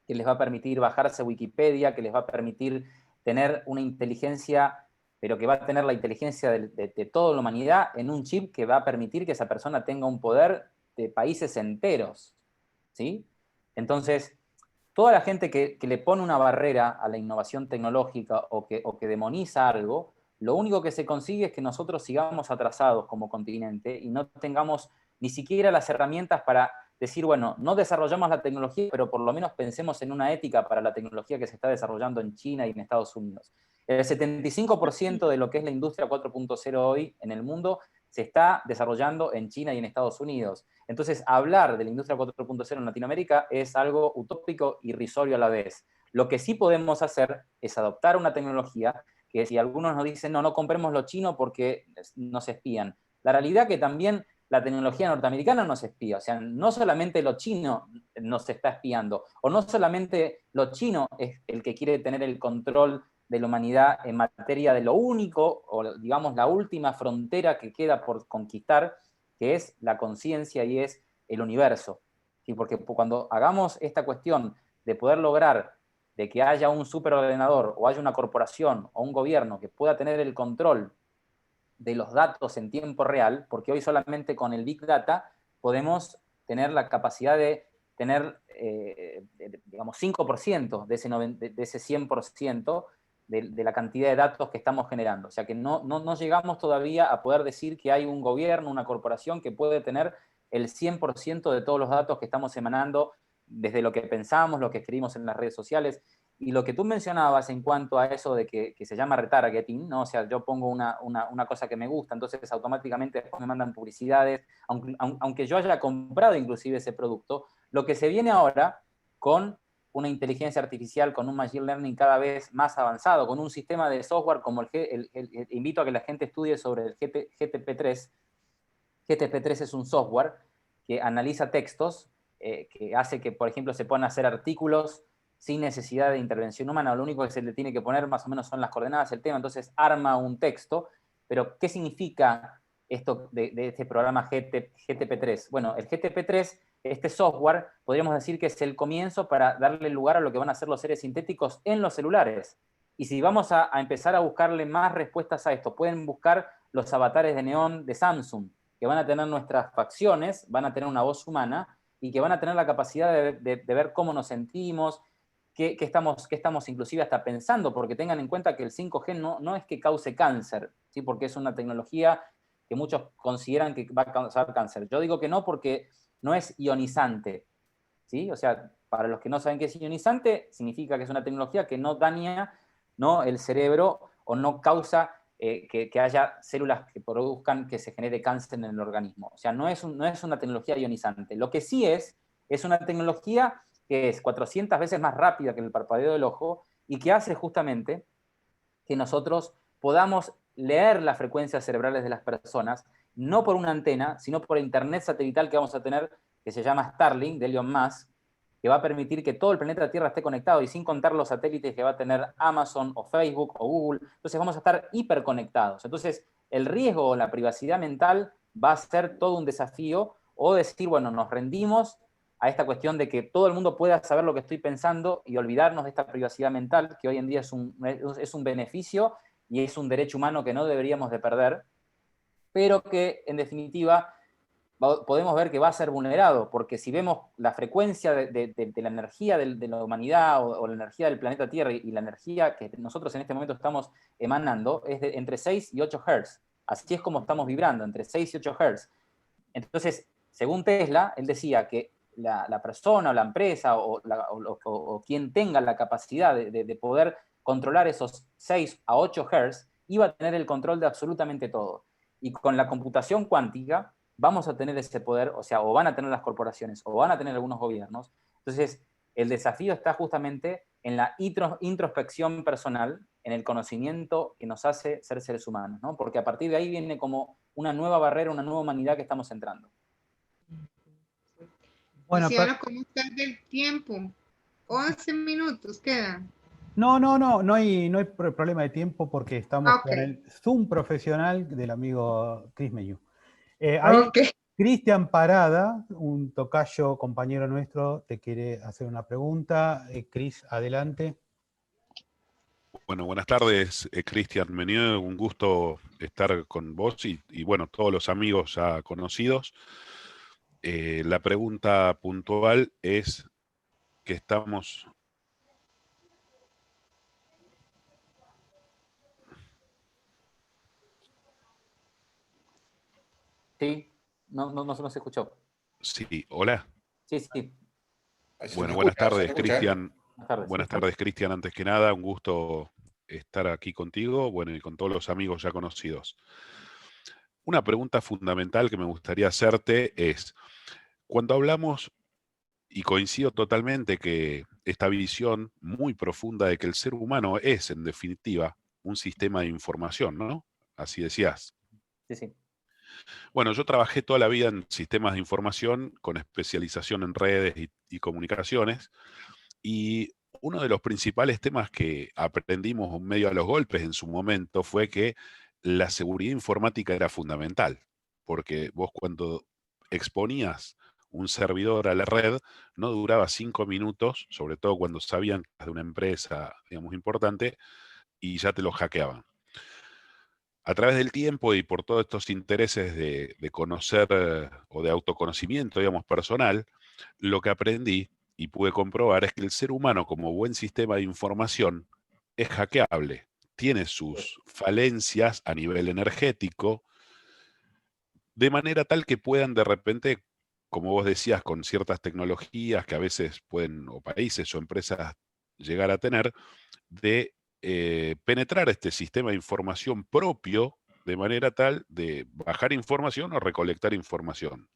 que les va a permitir bajarse Wikipedia, que les va a permitir tener una inteligencia, pero que va a tener la inteligencia de toda la humanidad en un chip que va a permitir que esa persona tenga un poder de países enteros, ¿sí? Entonces, toda la gente que le pone una barrera a la innovación tecnológica o que demoniza algo, lo único que se consigue es que nosotros sigamos atrasados como continente y no tengamos ni siquiera las herramientas para decir, bueno, no desarrollamos la tecnología, pero por lo menos pensemos en una ética para la tecnología que se está desarrollando en China y en Estados Unidos. El 75% de lo que es la industria 4.0 hoy en el mundo se está desarrollando en China y en Estados Unidos. Entonces, hablar de la industria 4.0 en Latinoamérica es algo utópico y irrisorio a la vez. Lo que sí podemos hacer es adoptar una tecnología que, si algunos nos dicen, no, no compremos lo chino porque nos espían. La realidad que también la tecnología norteamericana nos espía. O sea, no solamente lo chino nos está espiando, o no solamente lo chino es el que quiere tener el control de la humanidad en materia de lo único, o digamos la última frontera que queda por conquistar, que es la conciencia y es el universo. ¿Sí? Porque cuando hagamos esta cuestión de poder lograr de que haya un superordenador o haya una corporación o un gobierno que pueda tener el control de los datos en tiempo real, porque hoy solamente con el Big Data podemos tener la capacidad de tener, digamos, 5% de ese 100% de la cantidad de datos que estamos generando. O sea que no llegamos todavía a poder decir que hay un gobierno, una corporación que puede tener el 100% de todos los datos que estamos emanando desde lo que pensamos, lo que escribimos en las redes sociales. Y lo que tú mencionabas en cuanto a eso de que se llama retargeting, ¿no? O sea, yo pongo una cosa que me gusta, entonces automáticamente después me mandan publicidades, aunque yo haya comprado inclusive ese producto, lo que se viene ahora con una inteligencia artificial, con un machine learning cada vez más avanzado, con un sistema de software como invito a que la gente estudie sobre el GTP3. GTP3 es un software que analiza textos, que hace que, por ejemplo, se puedan hacer artículos sin necesidad de intervención humana. Lo único que se le tiene que poner más o menos son las coordenadas del tema, entonces arma un texto. Pero, ¿qué significa esto de este programa GTP3? Bueno, el GTP3, este software, podríamos decir que es el comienzo para darle lugar a lo que van a ser los seres sintéticos en los celulares. Y si vamos a empezar a buscarle más respuestas a esto, pueden buscar los avatares de neón de Samsung, que van a tener nuestras facciones, van a tener una voz humana y que van a tener la capacidad de ver cómo nos sentimos, qué estamos inclusive hasta pensando, porque tengan en cuenta que el 5G no es que cause cáncer, ¿sí? Porque es una tecnología que muchos consideran que va a causar cáncer. Yo digo que no, porque no es ionizante, ¿sí? O sea, para los que no saben qué es ionizante, significa que es una tecnología que no daña, ¿no?, el cerebro o no causa que haya células que produzcan que se genere cáncer en el organismo. O sea, no es una tecnología ionizante. Lo que sí es una tecnología que es 400 veces más rápida que el parpadeo del ojo y que hace justamente que nosotros podamos leer las frecuencias cerebrales de las personas no por una antena, sino por internet satelital que vamos a tener, que se llama Starlink, de Elon Musk, que va a permitir que todo el planeta Tierra esté conectado, y sin contar los satélites que va a tener Amazon o Facebook o Google. Entonces vamos a estar hiperconectados. Entonces el riesgo o la privacidad mental va a ser todo un desafío, o decir, bueno, nos rendimos a esta cuestión de que todo el mundo pueda saber lo que estoy pensando y olvidarnos de esta privacidad mental, que hoy en día es un beneficio y es un derecho humano que no deberíamos de perder, pero que en definitiva podemos ver que va a ser vulnerado, porque si vemos la frecuencia de la energía de la humanidad, o la energía del planeta Tierra, y la energía que nosotros en este momento estamos emanando, es de entre 6 y 8 Hz. Así es como estamos vibrando, entre 6 y 8 Hz. Entonces, según Tesla, él decía que la persona o la empresa o quien tenga la capacidad de poder controlar esos 6 a 8 Hz iba a tener el control de absolutamente todo. Y con la computación cuántica vamos a tener ese poder, o sea, o van a tener las corporaciones, o van a tener algunos gobiernos. Entonces, el desafío está justamente en la introspección personal, en el conocimiento que nos hace ser seres humanos, ¿no? Porque a partir de ahí viene como una nueva barrera, una nueva humanidad que estamos entrando. Bueno, Luciano, ¿cómo estás del tiempo? 11 minutos quedan. no hay problema de tiempo porque estamos Ok. con el Zoom profesional del amigo Chris Meyu. Ok. Cristian Parada, un tocayo compañero nuestro, te quiere hacer una pregunta. Cris, adelante. Bueno, buenas tardes, Cristian Menieu, un gusto estar con vos y bueno, todos los amigos ya conocidos. La pregunta puntual es que estamos... Sí, no se nos escuchó. Sí, hola. Sí, sí. Bueno, buenas tardes, Cristian. Cristian. Buenas tardes, Cristian. Antes que nada, un gusto estar aquí contigo, bueno, y con todos los amigos ya conocidos. Una pregunta fundamental que me gustaría hacerte es, cuando hablamos, y coincido totalmente que esta visión muy profunda de que el ser humano es, en definitiva, un sistema de información, ¿no? Así decías. Sí, sí. Bueno, yo trabajé toda la vida en sistemas de información con especialización en redes y comunicaciones, y uno de los principales temas que aprendimos medio a los golpes en su momento fue que la seguridad informática era fundamental, porque vos cuando exponías un servidor a la red, no duraba 5 minutos, sobre todo cuando sabían que era de una empresa, digamos, importante, y ya te lo hackeaban. A través del tiempo y por todos estos intereses de conocer o de autoconocimiento, digamos, personal, lo que aprendí y pude comprobar es que el ser humano, como buen sistema de información, es hackeable. Tiene sus falencias a nivel energético, de manera tal que puedan de repente, como vos decías, con ciertas tecnologías que a veces pueden, o países o empresas llegar a tener, de penetrar este sistema de información propio de manera tal de bajar información o recolectar información.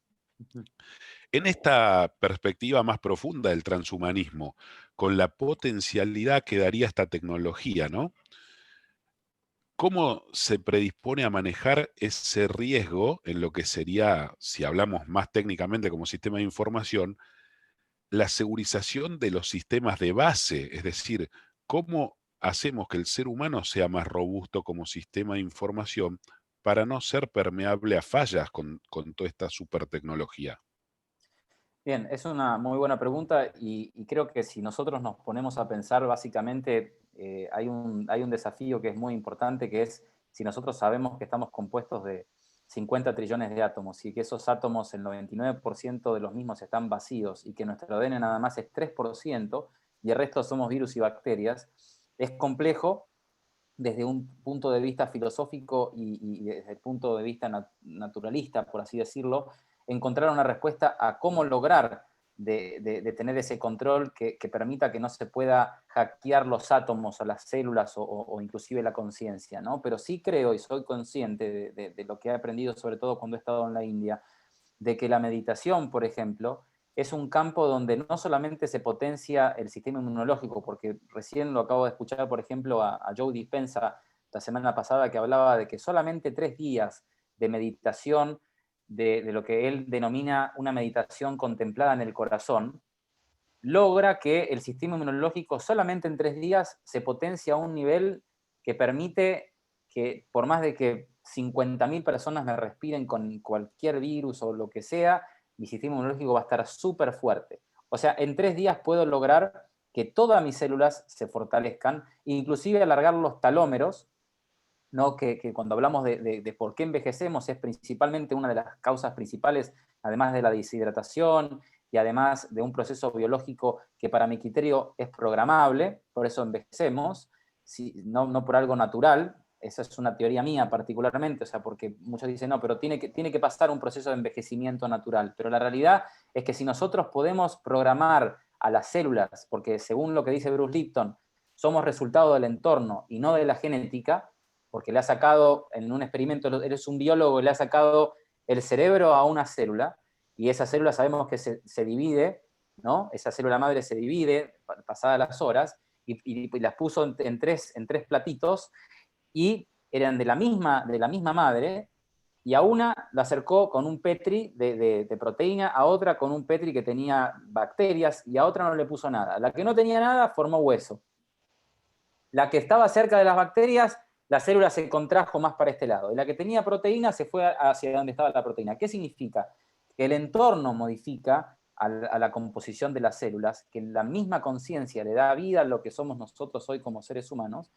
En esta perspectiva más profunda del transhumanismo, con la potencialidad que daría esta tecnología, ¿no? ¿Cómo se predispone a manejar ese riesgo en lo que sería, si hablamos más técnicamente como sistema de información, la segurización de los sistemas de base? Es decir, ¿cómo hacemos que el ser humano sea más robusto como sistema de información para no ser permeable a fallas con toda esta super tecnología? Bien, es una muy buena pregunta y creo que si nosotros nos ponemos a pensar, básicamente hay un desafío que es muy importante, que es si nosotros sabemos que estamos compuestos de 50 trillones de átomos y que esos átomos, el 99% de los mismos están vacíos y que nuestro ADN nada más es 3% y el resto somos virus y bacterias, es complejo desde un punto de vista filosófico y desde el punto de vista naturalista, por así decirlo, encontrar una respuesta a cómo lograr de tener ese control que permita que no se pueda hackear los átomos o las células o inclusive la conciencia, ¿no? Pero sí creo y soy consciente de lo que he aprendido, sobre todo cuando he estado en la India, de que la meditación, por ejemplo, es un campo donde no solamente se potencia el sistema inmunológico, porque recién lo acabo de escuchar, por ejemplo, a Joe Dispenza la semana pasada, que hablaba de que solamente 3 días de meditación, de lo que él denomina una meditación contemplada en el corazón, logra que el sistema inmunológico solamente en 3 días se potencia a un nivel que permite que por más de que 50.000 personas me respiren con cualquier virus o lo que sea, mi sistema inmunológico va a estar súper fuerte. O sea, en 3 días puedo lograr que todas mis células se fortalezcan, inclusive alargar los telómeros, ¿no? Que cuando hablamos de por qué envejecemos es principalmente una de las causas principales, además de la deshidratación y además de un proceso biológico que para mi criterio es programable, por eso envejecemos, no por algo natural. Esa es una teoría mía particularmente, o sea, porque muchos dicen, no, pero tiene que pasar un proceso de envejecimiento natural. Pero la realidad es que si nosotros podemos programar a las células, porque según lo que dice Bruce Lipton, somos resultado del entorno y no de la genética, porque le ha sacado, en un experimento, él es un biólogo, le ha sacado el cerebro a una célula, y esa célula sabemos que se divide, ¿no? Esa célula madre se divide pasadas las horas, y las puso en tres platitos, y eran de la misma madre, y a una la acercó con un Petri de proteína, a otra con un Petri que tenía bacterias, y a otra no le puso nada. La que no tenía nada formó hueso. La que estaba cerca de las bacterias, la célula se contrajo más para este lado. Y la que tenía proteína se fue hacia donde estaba la proteína. ¿Qué significa? Que el entorno modifica a la composición de las células, que la misma conciencia le da vida a lo que somos nosotros hoy como seres humanos,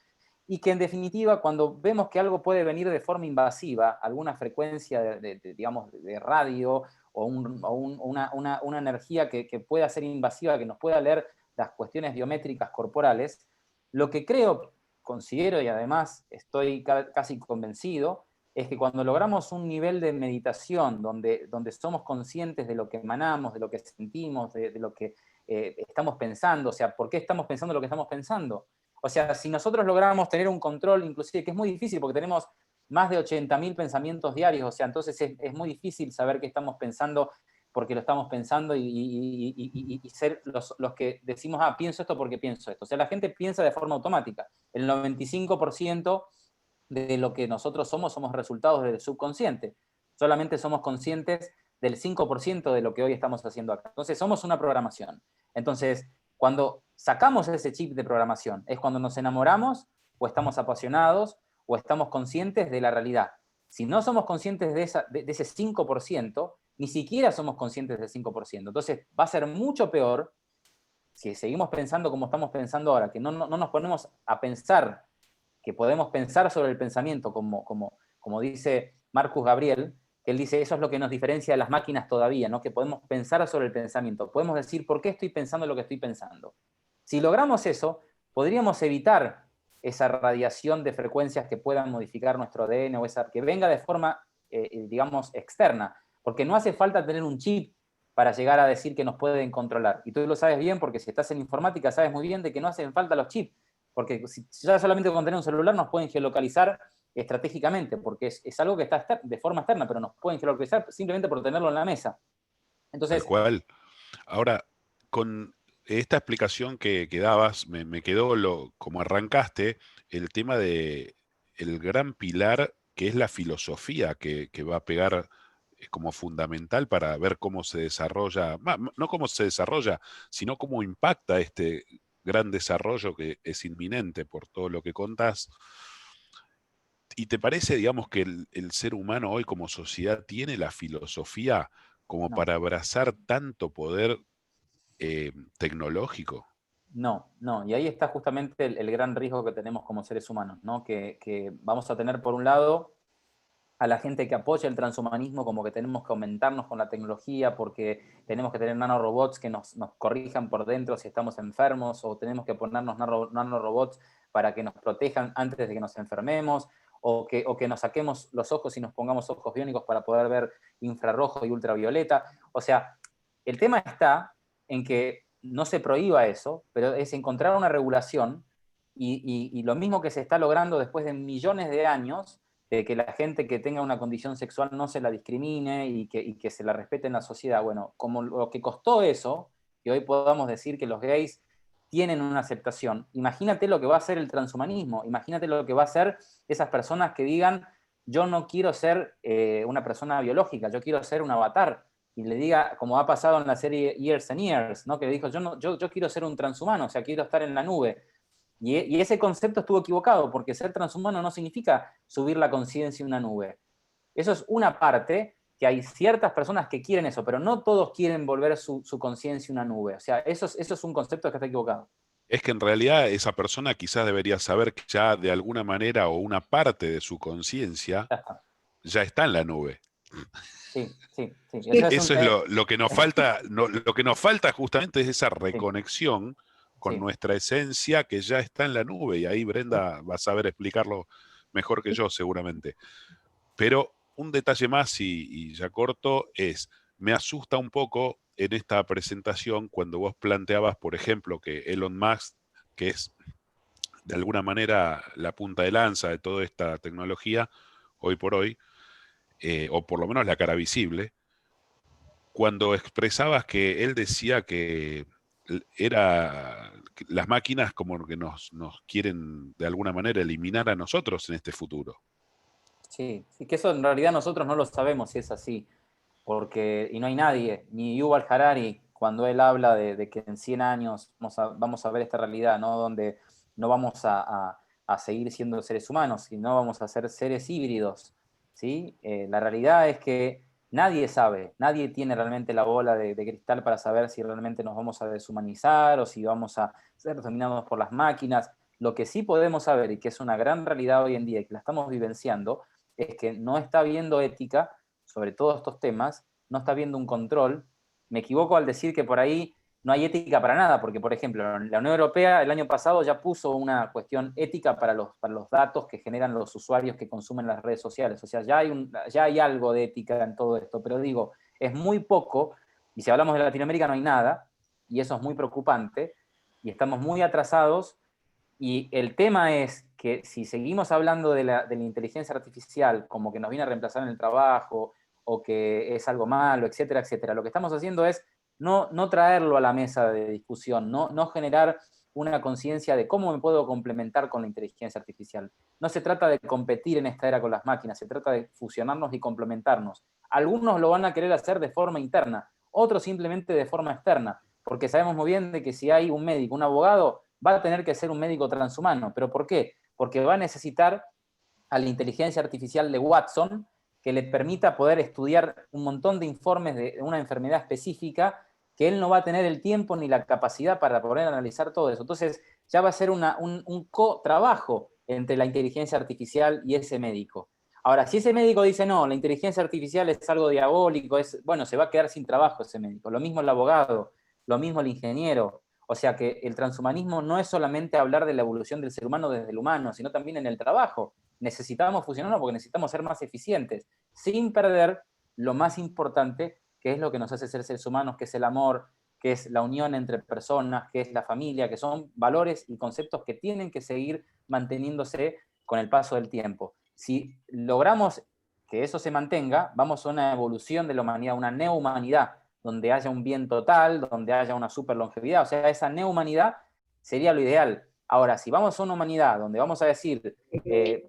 y que en definitiva cuando vemos que algo puede venir de forma invasiva, alguna frecuencia digamos, de radio o una energía que pueda ser invasiva, que nos pueda leer las cuestiones biométricas corporales, lo que creo, considero y además estoy casi convencido, es que cuando logramos un nivel de meditación donde somos conscientes de lo que emanamos, de lo que sentimos, de lo que estamos pensando, o sea, ¿por qué estamos pensando lo que estamos pensando? O sea, si nosotros logramos tener un control, inclusive, que es muy difícil porque tenemos más de 80.000 pensamientos diarios, o sea, entonces es muy difícil saber qué estamos pensando porque lo estamos pensando y ser los que decimos, pienso esto porque pienso esto. O sea, la gente piensa de forma automática. El 95% de lo que nosotros somos resultados del subconsciente. Solamente somos conscientes del 5% de lo que hoy estamos haciendo acá. Entonces, somos una programación. Entonces, cuando sacamos ese chip de programación, es cuando nos enamoramos, o estamos apasionados, o estamos conscientes de la realidad. Si no somos conscientes de ese 5%, ni siquiera somos conscientes del 5%. Entonces, va a ser mucho peor si seguimos pensando como estamos pensando ahora, que no nos ponemos a pensar, que podemos pensar sobre el pensamiento, como dice Marcus Gabriel, que él dice, eso es lo que nos diferencia de las máquinas todavía, ¿no? Que podemos pensar sobre el pensamiento, podemos decir por qué estoy pensando lo que estoy pensando. Si logramos eso, podríamos evitar esa radiación de frecuencias que puedan modificar nuestro ADN o que venga de forma, digamos, externa, porque no hace falta tener un chip para llegar a decir que nos pueden controlar. Y tú lo sabes bien, porque si estás en informática sabes muy bien de que no hacen falta los chips, porque si ya solamente con tener un celular nos pueden geolocalizar estratégicamente, porque es algo que está de forma externa, pero nos pueden geolocalizar simplemente por tenerlo en la mesa. Entonces, tal cual. Ahora, con esta explicación que dabas, me quedó como arrancaste, el tema de el gran pilar que es la filosofía que va a pegar como fundamental para ver cómo se desarrolla, no cómo se desarrolla, sino cómo impacta este gran desarrollo que es inminente por todo lo que contás. ¿Y te parece, digamos, que el ser humano hoy como sociedad tiene la filosofía como no. para abrazar tanto poder tecnológico? No, y ahí está justamente el gran riesgo que tenemos como seres humanos, ¿no? Que vamos a tener, por un lado, a la gente que apoya el transhumanismo, como que tenemos que aumentarnos con la tecnología porque tenemos que tener nanorobots que nos corrijan por dentro si estamos enfermos, o tenemos que ponernos nanorobots para que nos protejan antes de que nos enfermemos, o que nos saquemos los ojos y nos pongamos ojos biónicos para poder ver infrarrojo y ultravioleta. O sea, el tema está en que no se prohíba eso, pero es encontrar una regulación y lo mismo que se está logrando después de millones de años, de que la gente que tenga una condición sexual no se la discrimine y que se la respete en la sociedad. Bueno, como lo que costó eso, que hoy podamos decir que los gays tienen una aceptación, imagínate lo que va a ser el transhumanismo, imagínate lo que va a ser esas personas que digan, yo no quiero ser una persona biológica, yo quiero ser un avatar, y le diga, como ha pasado en la serie Years and Years, ¿no? Que dijo, yo quiero ser un transhumano, o sea, quiero estar en la nube. Y ese concepto estuvo equivocado, porque ser transhumano no significa subir la conciencia en una nube. Eso es una parte, que hay ciertas personas que quieren eso, pero no todos quieren volver su conciencia una nube. O sea, eso es un concepto que está equivocado. Es que en realidad esa persona quizás debería saber que ya de alguna manera o una parte de su conciencia ya está en la nube. Sí, sí, sí. Eso es lo que nos falta, lo que nos falta justamente es esa reconexión con nuestra esencia que ya está en la nube, y ahí Brenda va a saber explicarlo mejor que yo seguramente. Pero un detalle más, y ya corto, me asusta un poco en esta presentación cuando vos planteabas, por ejemplo, que Elon Musk, que es de alguna manera la punta de lanza de toda esta tecnología, hoy por hoy, o por lo menos la cara visible, cuando expresabas que él decía que las máquinas como que nos quieren de alguna manera eliminar a nosotros en este futuro. Sí, que eso en realidad nosotros no lo sabemos si es así, y no hay nadie, ni Yuval Harari, cuando él habla de que en 100 años vamos a ver esta realidad, ¿no? Donde no vamos a seguir siendo seres humanos, sino vamos a ser seres híbridos, ¿sí? La realidad es que nadie sabe, nadie tiene realmente la bola de cristal para saber si realmente nos vamos a deshumanizar o si vamos a ser dominados por las máquinas. Lo que sí podemos saber, y que es una gran realidad hoy en día y que la estamos vivenciando, es que no está habiendo ética sobre todos estos temas, no está habiendo un control. Me equivoco al decir que por ahí no hay ética para nada, porque, por ejemplo, la Unión Europea el año pasado ya puso una cuestión ética para los datos que generan los usuarios que consumen las redes sociales. O sea, ya hay algo de ética en todo esto, pero digo, es muy poco, y si hablamos de Latinoamérica no hay nada, y eso es muy preocupante, y estamos muy atrasados, y el tema es que si seguimos hablando de la inteligencia artificial como que nos viene a reemplazar en el trabajo, o que es algo malo, etcétera, etcétera, lo que estamos haciendo es no traerlo a la mesa de discusión, no generar una conciencia de cómo me puedo complementar con la inteligencia artificial. No se trata de competir en esta era con las máquinas, se trata de fusionarnos y complementarnos. Algunos lo van a querer hacer de forma interna, otros simplemente de forma externa, porque sabemos muy bien de que si hay un médico, un abogado, va a tener que ser un médico transhumano. ¿Pero por qué? Porque va a necesitar a la inteligencia artificial de Watson que le permita poder estudiar un montón de informes de una enfermedad específica que él no va a tener el tiempo ni la capacidad para poder analizar todo eso. Entonces ya va a ser un co-trabajo entre la inteligencia artificial y ese médico. Ahora, si ese médico dice, no, la inteligencia artificial es algo diabólico, bueno, se va a quedar sin trabajo ese médico. Lo mismo el abogado, lo mismo el ingeniero. O sea que el transhumanismo no es solamente hablar de la evolución del ser humano desde el humano, sino también en el trabajo. Necesitamos fusionarnos porque necesitamos ser más eficientes, sin perder lo más importante, que es lo que nos hace ser seres humanos, que es el amor, que es la unión entre personas, que es la familia, que son valores y conceptos que tienen que seguir manteniéndose con el paso del tiempo. Si logramos que eso se mantenga, vamos a una evolución de la humanidad, una neohumanidad, donde haya un bien total, donde haya una super longevidad. O sea, esa neohumanidad sería lo ideal. Ahora, si vamos a una humanidad donde vamos a decir,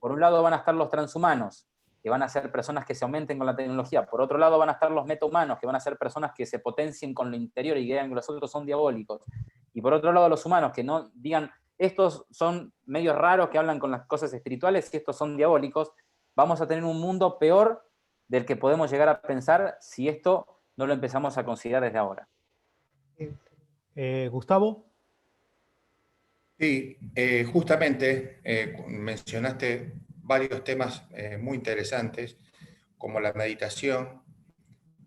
por un lado van a estar los transhumanos, que van a ser personas que se aumenten con la tecnología, por otro lado van a estar los metahumanos, que van a ser personas que se potencien con lo interior y digan que los otros son diabólicos, y por otro lado los humanos, que no digan, estos son medios raros que hablan con las cosas espirituales y estos son diabólicos, vamos a tener un mundo peor del que podemos llegar a pensar si esto no lo empezamos a considerar desde ahora. Gustavo. Sí, justamente mencionaste varios temas muy interesantes, como la meditación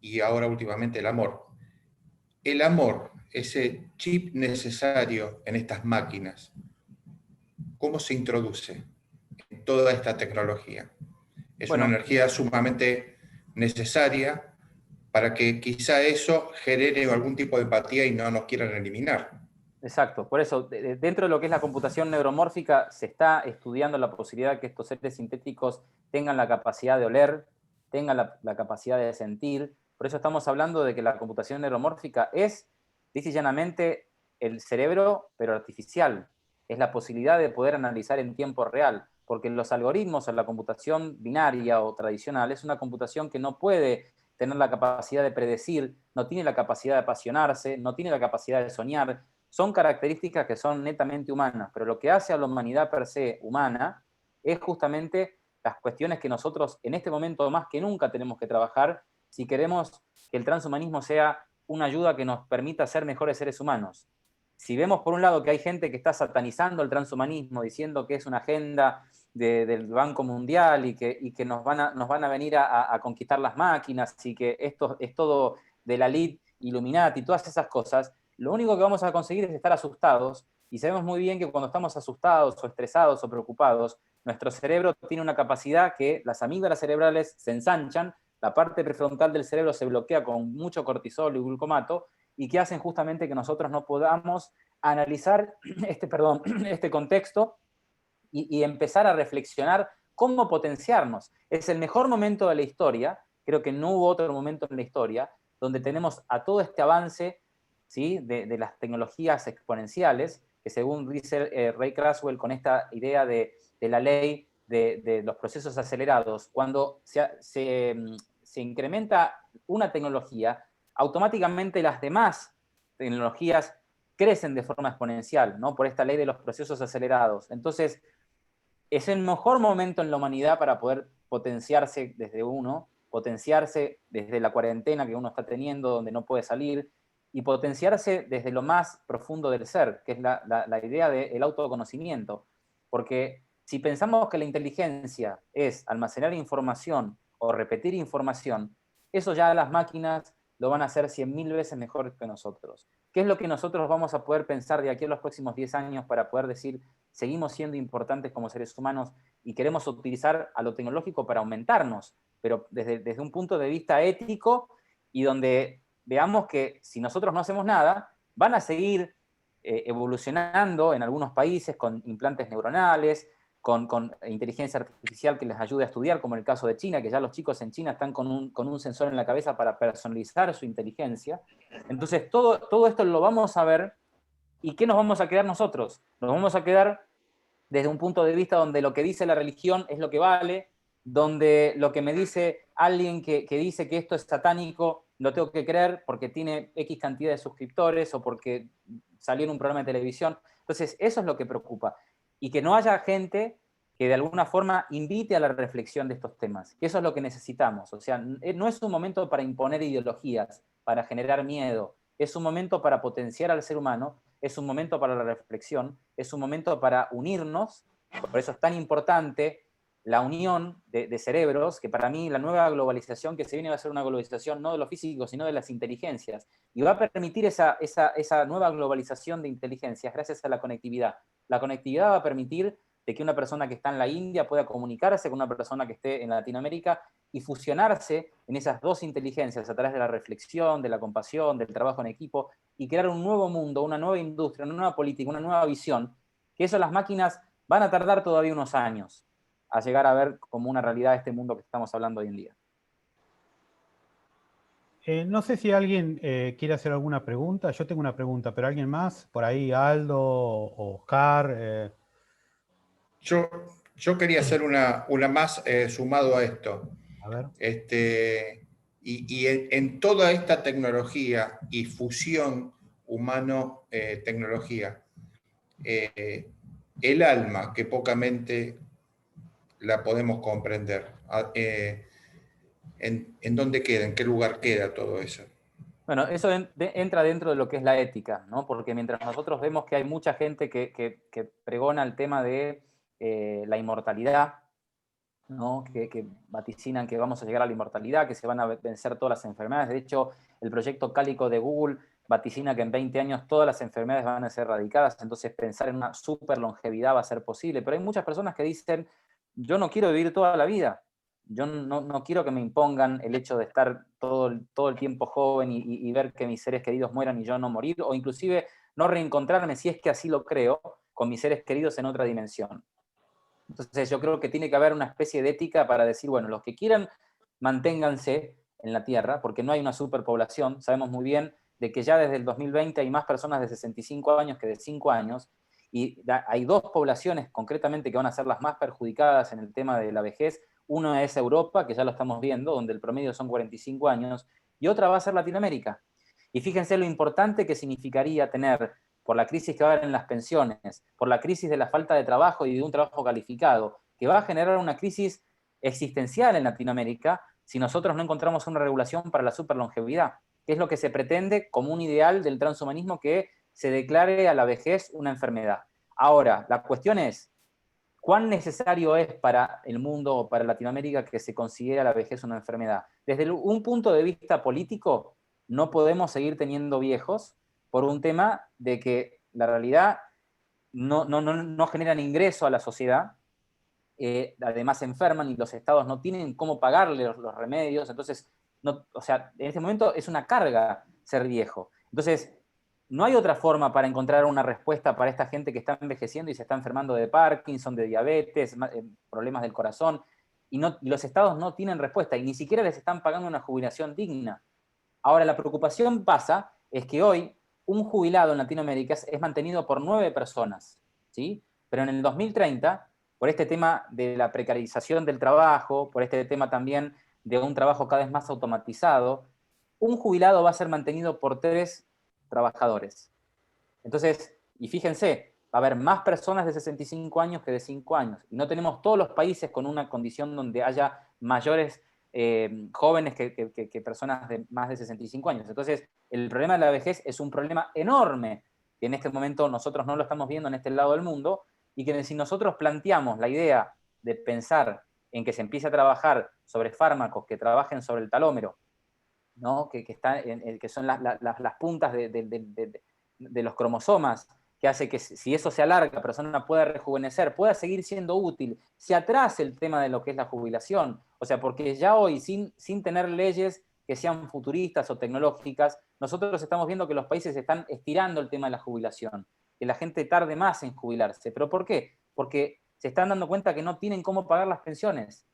y ahora últimamente el amor. El amor, ese chip necesario en estas máquinas, ¿cómo se introduce en toda esta tecnología? Es una energía sumamente necesaria para que quizá eso genere algún tipo de empatía y no nos quieran eliminar. Exacto, por eso dentro de lo que es la computación neuromórfica se está estudiando la posibilidad de que estos seres sintéticos tengan la capacidad de oler, tengan la capacidad de sentir. Por eso estamos hablando de que la computación neuromórfica es, dice y llanamente, el cerebro, pero artificial. Es la posibilidad de poder analizar en tiempo real. porque los algoritmos o la computación binaria o tradicional es una computación que no puede tener la capacidad de predecir, no tiene la capacidad de apasionarse, no tiene la capacidad de soñar. Son características que son netamente humanas, pero lo que hace a la humanidad per se humana es justamente las cuestiones que nosotros en este momento más que nunca tenemos que trabajar si queremos que el transhumanismo sea una ayuda que nos permita ser mejores seres humanos. Si vemos por un lado que hay gente que está satanizando el transhumanismo, diciendo que es una agenda del Banco Mundial y que nos van a venir a conquistar las máquinas y que esto es todo de la elite Illuminati y todas esas cosas, lo único que vamos a conseguir es estar asustados, y sabemos muy bien que cuando estamos asustados o estresados o preocupados, nuestro cerebro tiene una capacidad que las amígdalas cerebrales se ensanchan, la parte prefrontal del cerebro se bloquea con mucho cortisol y glucomato, y que hacen justamente que nosotros no podamos analizar este contexto y empezar a reflexionar cómo potenciarnos. Es el mejor momento de la historia, creo que no hubo otro momento en la historia, donde tenemos a todo este avance, ¿sí?, de las tecnologías exponenciales, que según dice Ray Kurzweil con esta idea de la ley de los procesos acelerados, cuando se incrementa una tecnología, automáticamente las demás tecnologías crecen de forma exponencial, ¿no?, por esta ley de los procesos acelerados. Entonces, es el mejor momento en la humanidad para poder potenciarse desde uno, potenciarse desde la cuarentena que uno está teniendo, donde no puede salir, y potenciarse desde lo más profundo del ser, que es la idea del autoconocimiento. Porque si pensamos que la inteligencia es almacenar información o repetir información, eso ya las máquinas lo van a hacer 100.000 veces mejor que nosotros. ¿Qué es lo que nosotros vamos a poder pensar de aquí a los próximos 10 años para poder decir, seguimos siendo importantes como seres humanos y queremos utilizar a lo tecnológico para aumentarnos, pero desde un punto de vista ético, y donde veamos que si nosotros no hacemos nada, van a seguir evolucionando en algunos países con implantes neuronales, con inteligencia artificial que les ayude a estudiar, como en el caso de China, que ya los chicos en China están con un sensor en la cabeza para personalizar su inteligencia. Entonces, todo esto lo vamos a ver, ¿y qué nos vamos a quedar nosotros? Nos vamos a quedar desde un punto de vista donde lo que dice la religión es lo que vale, donde lo que me dice alguien que dice que esto es satánico, lo tengo que creer porque tiene X cantidad de suscriptores o porque salió en un programa de televisión. Entonces, eso es lo que preocupa. Y que no haya gente que de alguna forma invite a la reflexión de estos temas, que eso es lo que necesitamos. O sea, no es un momento para imponer ideologías, para generar miedo, es un momento para potenciar al ser humano, es un momento para la reflexión, es un momento para unirnos. Por eso es tan importante la unión de cerebros, que para mí la nueva globalización que se viene va a ser una globalización no de lo físico, sino de las inteligencias, y va a permitir esa nueva globalización de inteligencias gracias a la conectividad. La conectividad va a permitir de que una persona que está en la India pueda comunicarse con una persona que esté en Latinoamérica y fusionarse en esas dos inteligencias a través de la reflexión, de la compasión, del trabajo en equipo, y crear un nuevo mundo, una nueva industria, una nueva política, una nueva visión, que eso las máquinas van a tardar todavía unos años a llegar a ver como una realidad este mundo que estamos hablando hoy en día. No sé si alguien quiere hacer alguna pregunta. Yo tengo una pregunta, pero ¿alguien más? Por ahí, Aldo o Oscar. Yo quería hacer una más sumado a esto. A ver. Y en toda esta tecnología y fusión humano-tecnología, el alma, que pocamente la podemos comprender, ¿en dónde queda? ¿En qué lugar queda todo eso? Bueno, eso entra dentro de lo que es la ética, ¿no? Porque mientras nosotros vemos que hay mucha gente que pregona el tema de la inmortalidad, ¿no? Que vaticinan que vamos a llegar a la inmortalidad, que se van a vencer todas las enfermedades. De hecho, el proyecto Cálico de Google vaticina que en 20 años todas las enfermedades van a ser erradicadas, entonces pensar en una super longevidad va a ser posible. Pero hay muchas personas que dicen, yo no quiero vivir toda la vida, yo no quiero que me impongan el hecho de estar todo el tiempo joven y ver que mis seres queridos mueran y yo no morir, o inclusive no reencontrarme, si es que así lo creo, con mis seres queridos en otra dimensión. Entonces yo creo que tiene que haber una especie de ética para decir, bueno, los que quieran, manténganse en la Tierra, porque no hay una superpoblación. Sabemos muy bien de que ya desde el 2020 hay más personas de 65 años que de 5 años, y hay dos poblaciones concretamente que van a ser las más perjudicadas en el tema de la vejez. Una es Europa, que ya lo estamos viendo, donde el promedio son 45 años, y otra va a ser Latinoamérica. Y fíjense lo importante que significaría tener, por la crisis que va a haber en las pensiones, por la crisis de la falta de trabajo y de un trabajo calificado, que va a generar una crisis existencial en Latinoamérica si nosotros no encontramos una regulación para la superlongevidad, que es lo que se pretende como un ideal del transhumanismo, que se declare a la vejez una enfermedad. Ahora, la cuestión es, ¿cuán necesario es para el mundo o para Latinoamérica que se considere a la vejez una enfermedad? Desde un punto de vista político, no podemos seguir teniendo viejos por un tema de que la realidad no generan ingreso a la sociedad, además enferman y los estados no tienen cómo pagarle los remedios, entonces, o sea, en este momento es una carga ser viejo. Entonces, no hay otra forma para encontrar una respuesta para esta gente que está envejeciendo y se está enfermando de Parkinson, de diabetes, problemas del corazón, y los estados no tienen respuesta y ni siquiera les están pagando una jubilación digna. Ahora, la preocupación pasa es que hoy un jubilado en Latinoamérica es mantenido por 9 personas, ¿sí? Pero en el 2030, por este tema de la precarización del trabajo, por este tema también de un trabajo cada vez más automatizado, un jubilado va a ser mantenido por 3 trabajadores. Entonces, y fíjense, va a haber más personas de 65 años que de 5 años. Y no tenemos todos los países con una condición donde haya mayores jóvenes que personas de más de 65 años. Entonces, el problema de la vejez es un problema enorme, que en este momento nosotros no lo estamos viendo en este lado del mundo, y que si nosotros planteamos la idea de pensar en que se empiece a trabajar sobre fármacos que trabajen sobre el talómero, ¿no? que son las puntas de los cromosomas, que hace que si eso se alarga, la persona pueda rejuvenecer, pueda seguir siendo útil, se atrase el tema de lo que es la jubilación. O sea, porque ya hoy, sin tener leyes que sean futuristas o tecnológicas, nosotros estamos viendo que los países están estirando el tema de la jubilación, que la gente tarde más en jubilarse. ¿Pero por qué? Porque se están dando cuenta que no tienen cómo pagar las pensiones.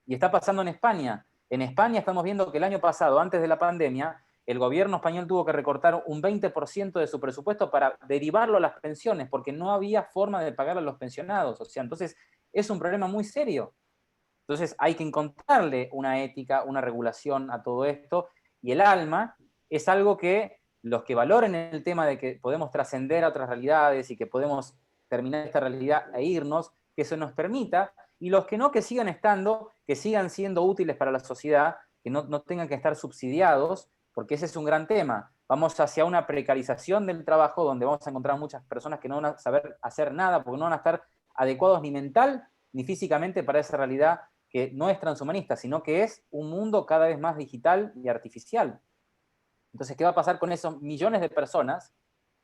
Y está pasando en España. En España estamos viendo que el año pasado, antes de la pandemia, el gobierno español tuvo que recortar un 20% de su presupuesto para derivarlo a las pensiones, porque no había forma de pagar a los pensionados. O sea, entonces es un problema muy serio. Entonces hay que encontrarle una ética, una regulación a todo esto, y el alma es algo que los que valoren el tema de que podemos trascender a otras realidades y que podemos terminar esta realidad e irnos, que eso nos permita, y los que no, que sigan estando, que sigan siendo útiles para la sociedad, que no tengan que estar subsidiados, porque ese es un gran tema. Vamos hacia una precarización del trabajo donde vamos a encontrar muchas personas que no van a saber hacer nada porque no van a estar adecuados ni mental ni físicamente para esa realidad que no es transhumanista, sino que es un mundo cada vez más digital y artificial. Entonces, ¿qué va a pasar con esos millones de personas,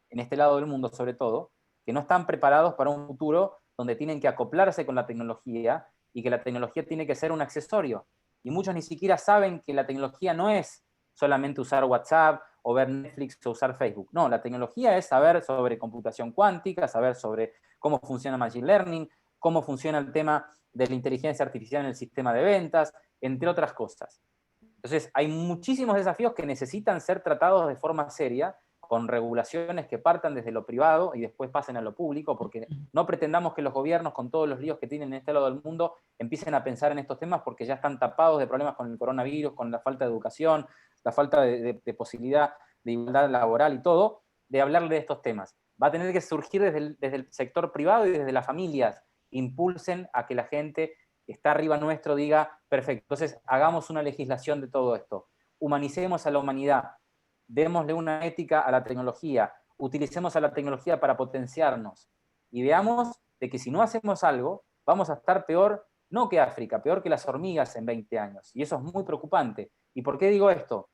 en este lado del mundo sobre todo, que no están preparados para un futuro donde tienen que acoplarse con la tecnología y que la tecnología tiene que ser un accesorio? Y muchos ni siquiera saben que la tecnología no es solamente usar WhatsApp o ver Netflix o usar Facebook. No, la tecnología es saber sobre computación cuántica, saber sobre cómo funciona Machine Learning, cómo funciona el tema de la inteligencia artificial en el sistema de ventas, entre otras cosas. Entonces, hay muchísimos desafíos que necesitan ser tratados de forma seria, con regulaciones que partan desde lo privado y después pasen a lo público, porque no pretendamos que los gobiernos, con todos los líos que tienen en este lado del mundo, empiecen a pensar en estos temas porque ya están tapados de problemas con el coronavirus, con la falta de educación, la falta de posibilidad de igualdad laboral y todo, de hablarle de estos temas. Va a tener que surgir desde el sector privado y desde las familias, impulsen a que la gente que está arriba nuestro diga, perfecto, entonces hagamos una legislación de todo esto, humanicemos a la humanidad, démosle una ética a la tecnología, utilicemos a la tecnología para potenciarnos y veamos de que si no hacemos algo, vamos a estar peor, no que África, peor que las hormigas en 20 años. Y eso es muy preocupante. ¿Y por qué digo esto?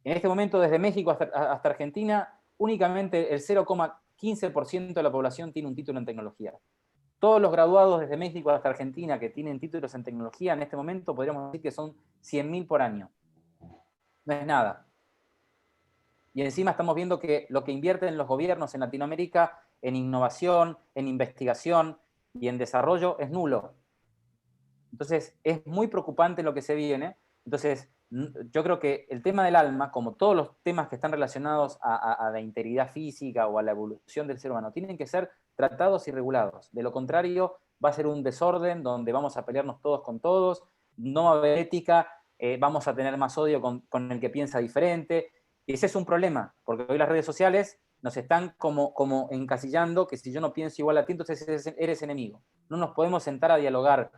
En este momento, desde México hasta Argentina, únicamente el 0,15% de la población tiene un título en tecnología. Todos los graduados desde México hasta Argentina que tienen títulos en tecnología, en este momento podríamos decir que son 100.000 por año. No es nada. Y encima estamos viendo que lo que invierten los gobiernos en Latinoamérica en innovación, en investigación y en desarrollo es nulo. Entonces, es muy preocupante lo que se viene. Entonces, yo creo que el tema del alma, como todos los temas que están relacionados a la integridad física o a la evolución del ser humano, tienen que ser tratados y regulados. De lo contrario, va a ser un desorden donde vamos a pelearnos todos con todos, no va a haber ética, vamos a tener más odio con el que piensa diferente. Y ese es un problema, porque hoy las redes sociales nos están como encasillando que si yo no pienso igual a ti, entonces eres enemigo. No nos podemos sentar a dialogar.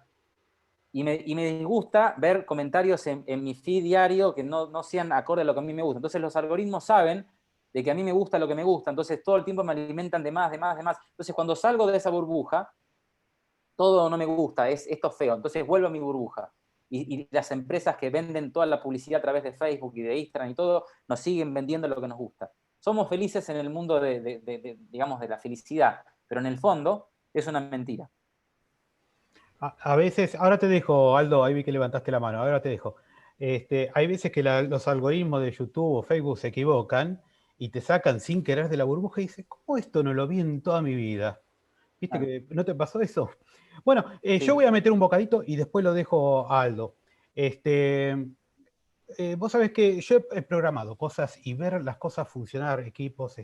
Y me disgusta ver comentarios en mi feed diario que no sean acorde a lo que a mí me gusta. Entonces los algoritmos saben de que a mí me gusta lo que me gusta, entonces todo el tiempo me alimentan de más. Entonces cuando salgo de esa burbuja, todo no me gusta, esto es feo, entonces vuelvo a mi burbuja. Y las empresas que venden toda la publicidad a través de Facebook y de Instagram y todo, nos siguen vendiendo lo que nos gusta. Somos felices en el mundo digamos, de la felicidad, pero en el fondo es una mentira. A veces, ahora te dejo, Aldo, ahí vi que levantaste la mano, ahora te dejo. Hay veces que los algoritmos de YouTube o Facebook se equivocan y te sacan sin querer de la burbuja y dices, ¿cómo esto no lo vi en toda mi vida? ¿Viste que no te pasó eso? Bueno, Sí. yo voy a meter un bocadito y después lo dejo a Aldo. Vos sabés que yo he programado cosas y ver las cosas funcionar, equipos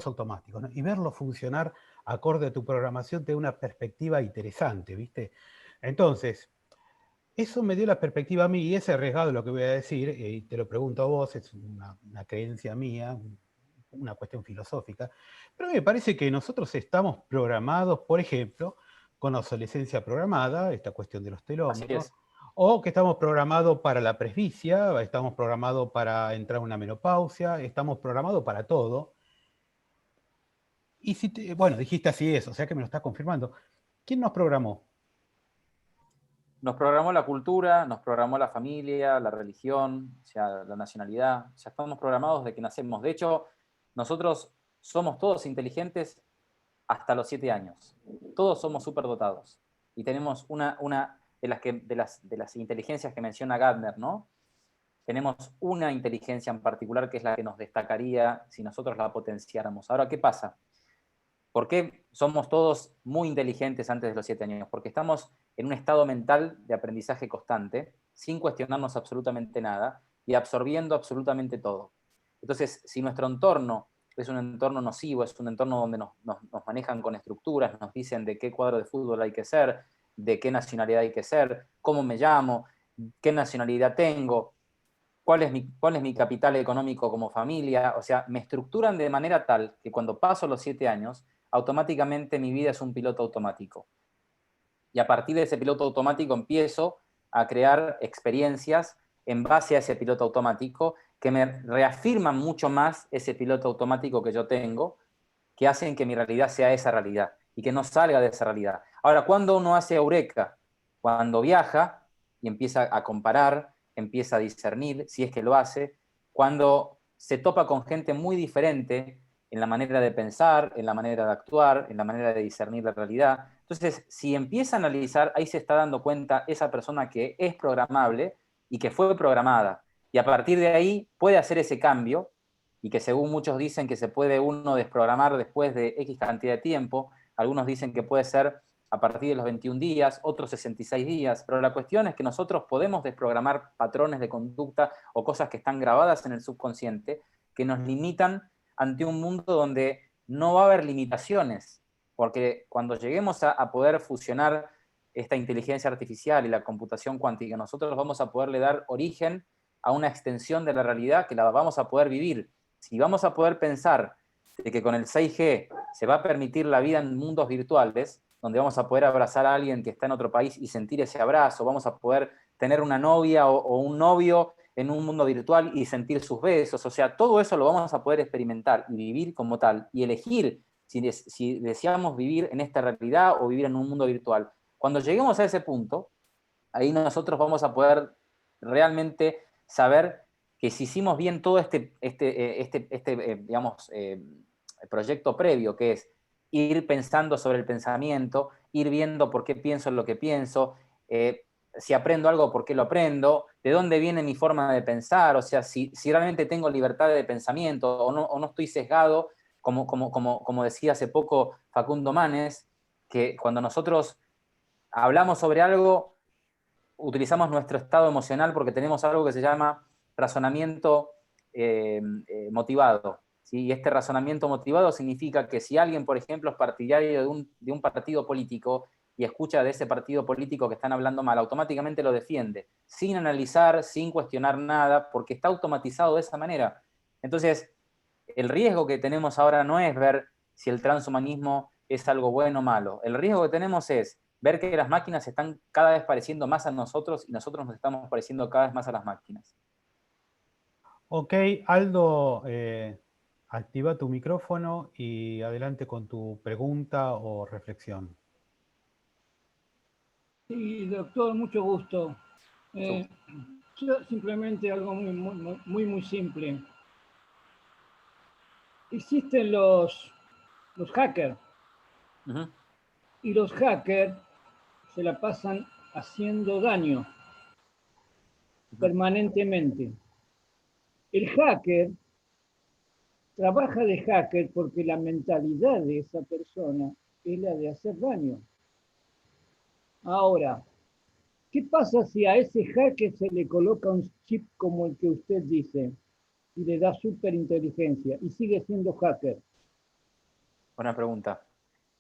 automáticos, ¿no? Y verlo funcionar acorde a tu programación te da una perspectiva interesante, ¿viste? Entonces, eso me dio la perspectiva a mí, y es arriesgado lo que voy a decir, y te lo pregunto a vos, es una creencia mía, una cuestión filosófica, pero me parece que nosotros estamos programados, por ejemplo, con obsolescencia programada, esta cuestión de los telómeros, o que estamos programados para la presbicia, estamos programados para entrar a una menopausia, estamos programados para todo. Y si bueno, dijiste así eso, o sea que me lo está confirmando. ¿Quién nos programó? Nos programó la cultura, nos programó la familia, la religión, o sea, la nacionalidad. Ya estamos programados desde que nacemos. De hecho, nosotros somos todos inteligentes hasta los 7 años. Todos somos superdotados. Y tenemos una de las inteligencias que menciona Gardner, ¿no? Tenemos una inteligencia en particular que es la que nos destacaría si nosotros la potenciáramos. Ahora, ¿qué pasa? ¿Por qué somos todos muy inteligentes antes de los 7 años? Porque estamos en un estado mental de aprendizaje constante, sin cuestionarnos absolutamente nada y absorbiendo absolutamente todo. Entonces, si nuestro entorno es un entorno nocivo, es un entorno donde nos manejan con estructuras, nos dicen de qué cuadro de fútbol hay que ser, de qué nacionalidad hay que ser, cómo me llamo, qué nacionalidad tengo, cuál es mi capital económico como familia, o sea, me estructuran de manera tal que cuando paso los 7 años, automáticamente mi vida es un piloto automático. Y a partir de ese piloto automático empiezo a crear experiencias en base a ese piloto automático que me reafirman mucho más ese piloto automático que yo tengo, que hacen que mi realidad sea esa realidad y que no salga de esa realidad. Ahora, ¿cuándo uno hace eureka? Cuando viaja y empieza a comparar, empieza a discernir, si es que lo hace, cuando se topa con gente muy diferente en la manera de pensar, en la manera de actuar, en la manera de discernir la realidad. Entonces, si empieza a analizar, ahí se está dando cuenta esa persona que es programable y que fue programada. Y a partir de ahí puede hacer ese cambio y que según muchos dicen que se puede uno desprogramar después de X cantidad de tiempo. Algunos dicen que puede ser a partir de los 21 días, otros 66 días, pero la cuestión es que nosotros podemos desprogramar patrones de conducta o cosas que están grabadas en el subconsciente que nos limitan ante un mundo donde no va a haber limitaciones, porque cuando lleguemos a poder fusionar esta inteligencia artificial y la computación cuántica, nosotros vamos a poderle dar origen a una extensión de la realidad que la vamos a poder vivir. Si vamos a poder pensar de que con el 6G se va a permitir la vida en mundos virtuales, donde vamos a poder abrazar a alguien que está en otro país y sentir ese abrazo, vamos a poder tener una novia o un novio en un mundo virtual y sentir sus besos, o sea, todo eso lo vamos a poder experimentar y vivir como tal, y elegir si deseamos vivir en esta realidad o vivir en un mundo virtual. Cuando lleguemos a ese punto, ahí nosotros vamos a poder realmente saber que si hicimos bien todo proyecto previo, que es ir pensando sobre el pensamiento, ir viendo por qué pienso lo que pienso, si aprendo algo, por qué lo aprendo, de dónde viene mi forma de pensar, o sea, si realmente tengo libertad de pensamiento o no estoy sesgado, como decía hace poco Facundo Manes, que cuando nosotros hablamos sobre algo, utilizamos nuestro estado emocional porque tenemos algo que se llama razonamiento motivado. ¿Sí? Y este razonamiento motivado significa que si alguien, por ejemplo, es partidario de un partido político y escucha de ese partido político que están hablando mal, automáticamente lo defiende, sin analizar, sin cuestionar nada, porque está automatizado de esa manera. Entonces, el riesgo que tenemos ahora no es ver si el transhumanismo es algo bueno o malo. El riesgo que tenemos es ver que las máquinas se están cada vez pareciendo más a nosotros y nosotros nos estamos pareciendo cada vez más a las máquinas. Ok, Aldo, activa tu micrófono y adelante con tu pregunta o reflexión. Sí, doctor, mucho gusto. Yo simplemente algo muy simple. Existen los hackers, y los hackers se la pasan haciendo daño permanentemente. El hacker trabaja de hacker porque la mentalidad de esa persona es la de hacer daño. Ahora, ¿qué pasa si a ese hacker se le coloca un chip como el que usted dice y le da superinteligencia y sigue siendo hacker? Buena pregunta.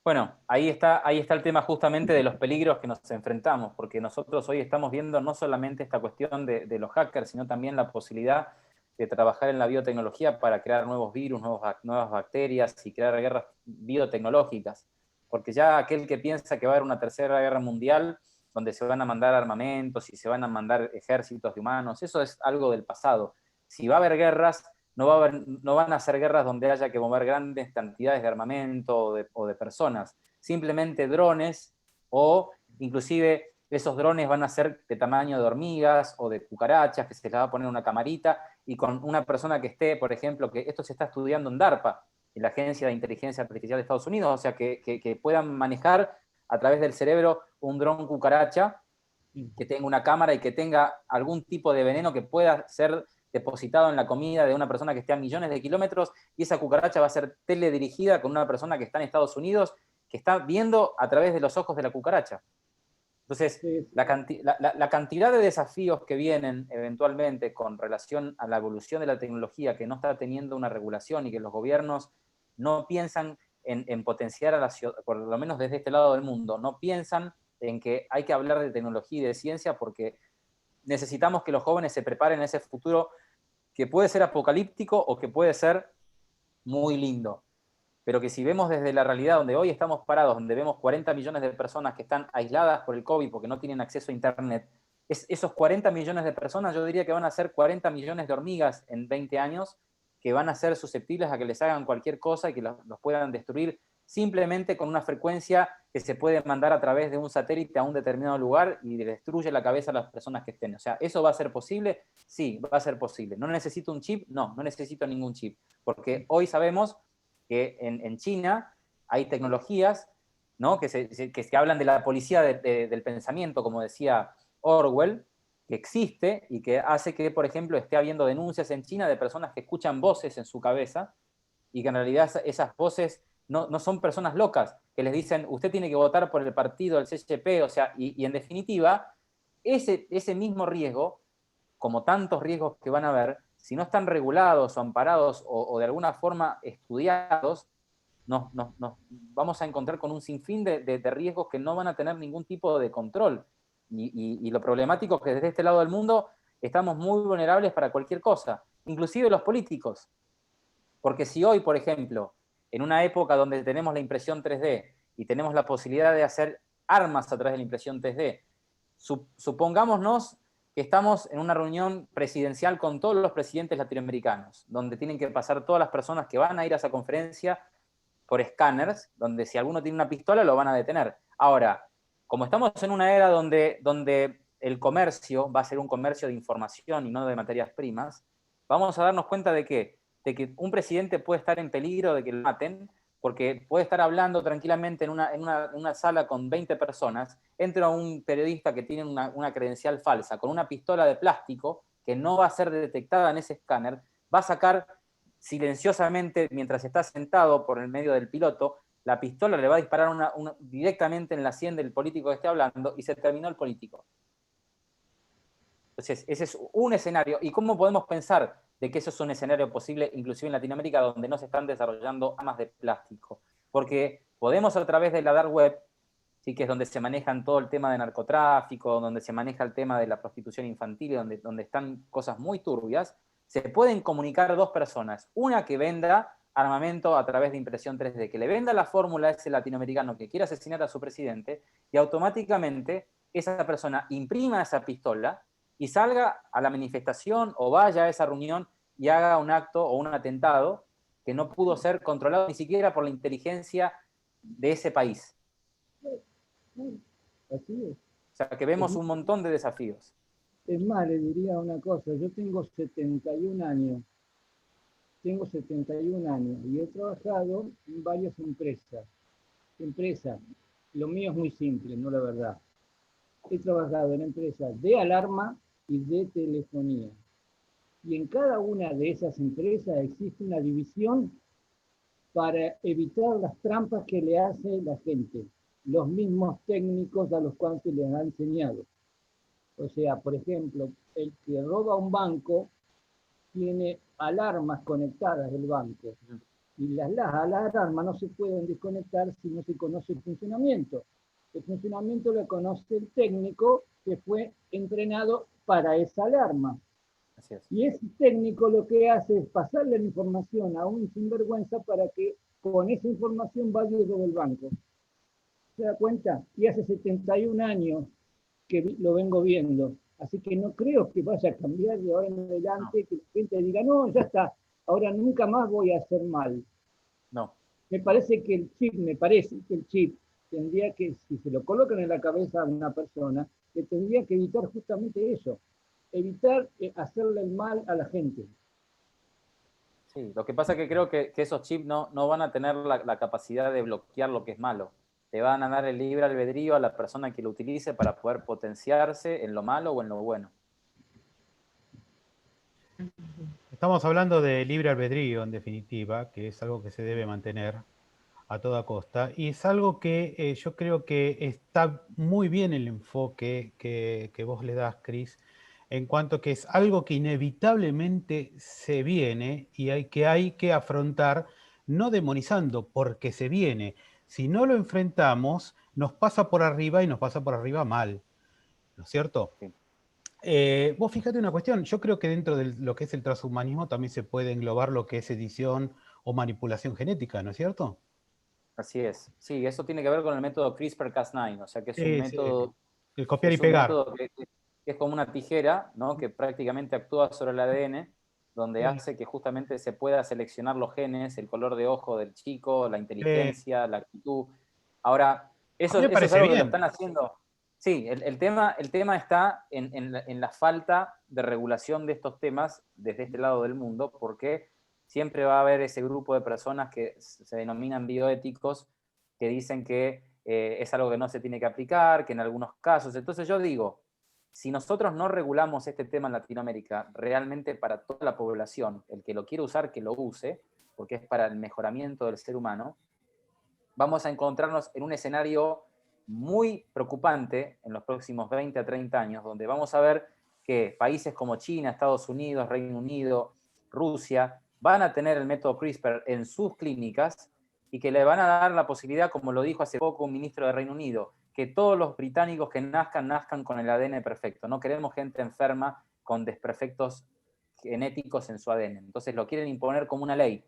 Bueno, ahí está el tema justamente de los peligros que nos enfrentamos, porque nosotros hoy estamos viendo no solamente esta cuestión de los hackers, sino también la posibilidad de trabajar en la biotecnología para crear nuevos virus, nuevas bacterias y crear guerras biotecnológicas. Porque ya aquel que piensa que va a haber una tercera guerra mundial, donde se van a mandar armamentos y se van a mandar ejércitos de humanos, eso es algo del pasado. Si va a haber guerras, no van a ser guerras donde haya que mover grandes cantidades de armamento o de personas. Simplemente drones, o inclusive esos drones van a ser de tamaño de hormigas o de cucarachas, que se les va a poner una camarita, y con una persona que esté, por ejemplo, que esto se está estudiando en DARPA, en la Agencia de Inteligencia Artificial de Estados Unidos, o sea, que puedan manejar a través del cerebro un dron cucaracha, que tenga una cámara y que tenga algún tipo de veneno que pueda ser depositado en la comida de una persona que esté a millones de kilómetros, y esa cucaracha va a ser teledirigida con una persona que está en Estados Unidos, que está viendo a través de los ojos de la cucaracha. Entonces, la cantidad de desafíos que vienen eventualmente con relación a la evolución de la tecnología, que no está teniendo una regulación y que los gobiernos no piensan en potenciar a la ciudad, por lo menos desde este lado del mundo, no piensan en que hay que hablar de tecnología y de ciencia, porque necesitamos que los jóvenes se preparen a ese futuro que puede ser apocalíptico o que puede ser muy lindo. Pero que si vemos desde la realidad donde hoy estamos parados, donde vemos 40 millones de personas que están aisladas por el COVID porque no tienen acceso a Internet, esos 40 millones de personas yo diría que van a ser 40 millones de hormigas en 20 años que van a ser susceptibles a que les hagan cualquier cosa y que los puedan destruir simplemente con una frecuencia que se puede mandar a través de un satélite a un determinado lugar y le destruye la cabeza a las personas que estén. O sea, ¿eso va a ser posible? Sí, va a ser posible. ¿No necesito un chip? No, no necesito ningún chip. Porque hoy sabemos que en China hay tecnologías, ¿no?, que se hablan de la policía del pensamiento, como decía Orwell, que existe y que hace que, por ejemplo, esté habiendo denuncias en China de personas que escuchan voces en su cabeza y que en realidad esas voces no son personas locas, que les dicen, usted tiene que votar por el partido del CCP, o sea, y en definitiva, ese mismo riesgo, como tantos riesgos que van a haber, si no están regulados o amparados o de alguna forma estudiados, nos vamos a encontrar con un sinfín de riesgos que no van a tener ningún tipo de control. Y lo problemático es que desde este lado del mundo estamos muy vulnerables para cualquier cosa, inclusive los políticos. Porque si hoy, por ejemplo, en una época donde tenemos la impresión 3D y tenemos la posibilidad de hacer armas a través de la impresión 3D, supongámonos que estamos en una reunión presidencial con todos los presidentes latinoamericanos, donde tienen que pasar todas las personas que van a ir a esa conferencia por escáneres, donde si alguno tiene una pistola lo van a detener. Ahora, como estamos en una era donde el comercio va a ser un comercio de información y no de materias primas, vamos a darnos cuenta de que un presidente puede estar en peligro de que lo maten, porque puede estar hablando tranquilamente en una sala con 20 personas, entra un periodista que tiene una credencial falsa, con una pistola de plástico que no va a ser detectada en ese escáner, va a sacar silenciosamente, mientras está sentado por el medio del piloto, la pistola le va a disparar directamente en la sien del político que esté hablando y se terminó el político. Entonces, ese es un escenario. ¿Y cómo podemos pensar de que eso es un escenario posible, inclusive en Latinoamérica, donde no se están desarrollando armas de plástico? Porque podemos, a través de la dark web, ¿sí?, que es donde se manejan todo el tema de narcotráfico, donde se maneja el tema de la prostitución infantil, donde están cosas muy turbias, se pueden comunicar dos personas. Una que venda armamento a través de impresión 3D, que le venda la fórmula a ese latinoamericano que quiere asesinar a su presidente, y automáticamente esa persona imprima esa pistola y salga a la manifestación o vaya a esa reunión y haga un acto o un atentado que no pudo ser controlado ni siquiera por la inteligencia de ese país. Así es. O sea, que vemos un montón de desafíos. Es más, le diría una cosa, yo tengo 71 años. Tengo 71 años y he trabajado en varias empresas. Lo mío es muy simple, no la verdad. He trabajado en empresas de alarma y de telefonía. Y en cada una de esas empresas existe una división para evitar las trampas que le hace la gente, los mismos técnicos a los cuales se les ha enseñado. O sea, por ejemplo, el que roba un banco tiene alarmas conectadas del banco. Y las alarmas no se pueden desconectar si no se conoce el funcionamiento. El funcionamiento lo conoce el técnico que fue entrenado para esa alarma. Así es. Y ese técnico lo que hace es pasarle la información a un sinvergüenza para que con esa información vaya y robe el banco. ¿Se da cuenta? Y hace 71 años que lo vengo viendo. Así que no creo que vaya a cambiar de ahora en adelante, que la gente diga, no, ya está, ahora nunca más voy a hacer mal. No. Me parece que el chip tendría que, si se lo colocan en la cabeza de una persona, que tendría que evitar justamente eso, evitar hacerle el mal a la gente. Sí, lo que pasa es que creo que esos chips no van a tener la capacidad de bloquear lo que es malo. Le van a dar el libre albedrío a la persona que lo utilice para poder potenciarse en lo malo o en lo bueno. Estamos hablando de libre albedrío, en definitiva, que es algo que se debe mantener a toda costa. Y es algo que yo creo que está muy bien el enfoque que vos le das, Cris, en cuanto que es algo que inevitablemente se viene y hay que afrontar, no demonizando, porque se viene. Si no lo enfrentamos, nos pasa por arriba y nos pasa por arriba mal, ¿no es cierto? Sí. Vos fíjate una cuestión, yo creo que dentro de lo que es el transhumanismo también se puede englobar lo que es edición o manipulación genética, ¿no es cierto? Así es. Sí, eso tiene que ver con el método CRISPR-Cas9, o sea que es un método, el copiar y pegar. que es como una tijera, ¿no?, que prácticamente actúa sobre el ADN, donde hace que justamente se pueda seleccionar los genes, el color de ojo del chico, la inteligencia, la actitud. Ahora, eso es algo que lo están haciendo. Sí, el tema está en la falta de regulación de estos temas desde este lado del mundo, porque siempre va a haber ese grupo de personas que se denominan bioéticos, que dicen que es algo que no se tiene que aplicar, que en algunos casos. Entonces yo digo, si nosotros no regulamos este tema en Latinoamérica realmente para toda la población, el que lo quiere usar, que lo use, porque es para el mejoramiento del ser humano, vamos a encontrarnos en un escenario muy preocupante en los próximos 20 a 30 años, donde vamos a ver que países como China, Estados Unidos, Reino Unido, Rusia, van a tener el método CRISPR en sus clínicas y que le van a dar la posibilidad, como lo dijo hace poco un ministro de Reino Unido, que todos los británicos que nazcan con el ADN perfecto. No queremos gente enferma con desperfectos genéticos en su ADN. Entonces lo quieren imponer como una ley,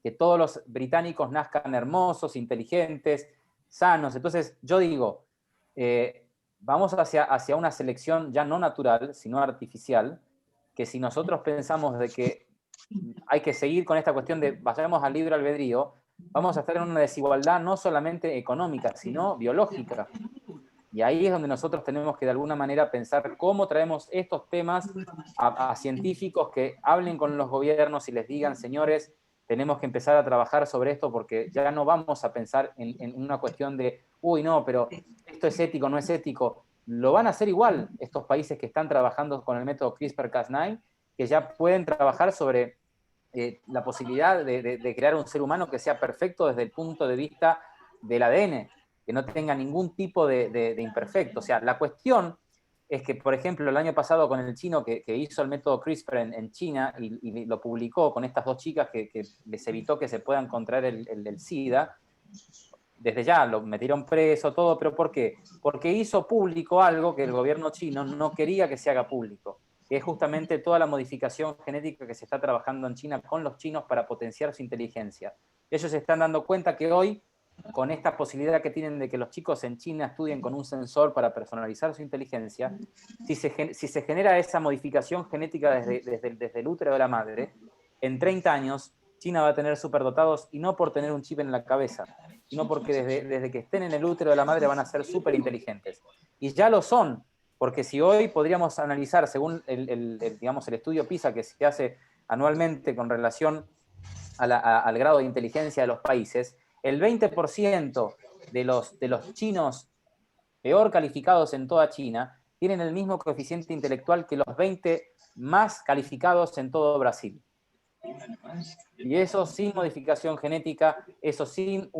que todos los británicos nazcan hermosos, inteligentes, sanos. Entonces yo digo, vamos hacia una selección ya no natural, sino artificial, que si nosotros pensamos de que hay que seguir con esta cuestión de vayamos al libre albedrío, vamos a estar en una desigualdad no solamente económica, sino biológica. Y ahí es donde nosotros tenemos que de alguna manera pensar cómo traemos estos temas a científicos que hablen con los gobiernos y les digan, señores, tenemos que empezar a trabajar sobre esto porque ya no vamos a pensar en una cuestión de, uy, no, pero esto es ético, no es ético. Lo van a hacer igual estos países que están trabajando con el método CRISPR-Cas9, que ya pueden trabajar sobre la posibilidad de crear un ser humano que sea perfecto desde el punto de vista del ADN, que no tenga ningún tipo de imperfecto. O sea, la cuestión es que, por ejemplo, el año pasado con el chino que hizo el método CRISPR en China y lo publicó con estas 2 chicas que les evitó que se puedan contraer el SIDA, desde ya lo metieron preso, todo, pero ¿por qué? Porque hizo público algo que el gobierno chino no quería que se haga público, que es justamente toda la modificación genética que se está trabajando en China con los chinos para potenciar su inteligencia. Ellos se están dando cuenta que hoy, con esta posibilidad que tienen de que los chicos en China estudien con un sensor para personalizar su inteligencia, si se genera esa modificación genética desde el útero de la madre, en 30 años China va a tener superdotados, y no por tener un chip en la cabeza, sino porque desde que estén en el útero de la madre van a ser súper inteligentes. Y ya lo son, porque si hoy podríamos analizar, según digamos, el estudio PISA que se hace anualmente con relación al grado de inteligencia de los países, el 20% de los chinos peor calificados en toda China tienen el mismo coeficiente intelectual que los 20 más calificados en todo Brasil. Y eso sin modificación genética, eso sin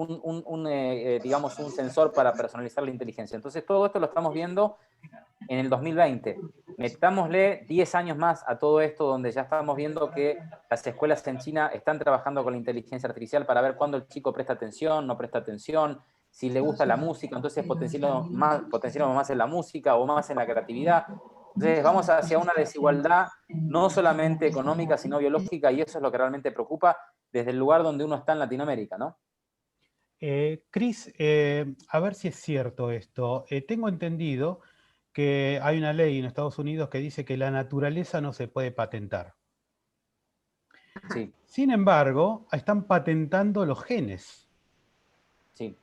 digamos, un sensor para personalizar la inteligencia. Entonces todo esto lo estamos viendo en el 2020. Metámosle 10 años más a todo esto, donde ya estamos viendo que las escuelas en China están trabajando con la inteligencia artificial para ver cuándo el chico presta atención, no presta atención, si le gusta la música, entonces potenciamos más en la música o más en la creatividad. Entonces vamos hacia una desigualdad no solamente económica, sino biológica, y eso es lo que realmente preocupa desde el lugar donde uno está en Latinoamérica, ¿no? Cris, a ver si es cierto esto. Tengo entendido que hay una ley en Estados Unidos que dice que la naturaleza no se puede patentar. Sí. Sin embargo, están patentando los genes. Sí.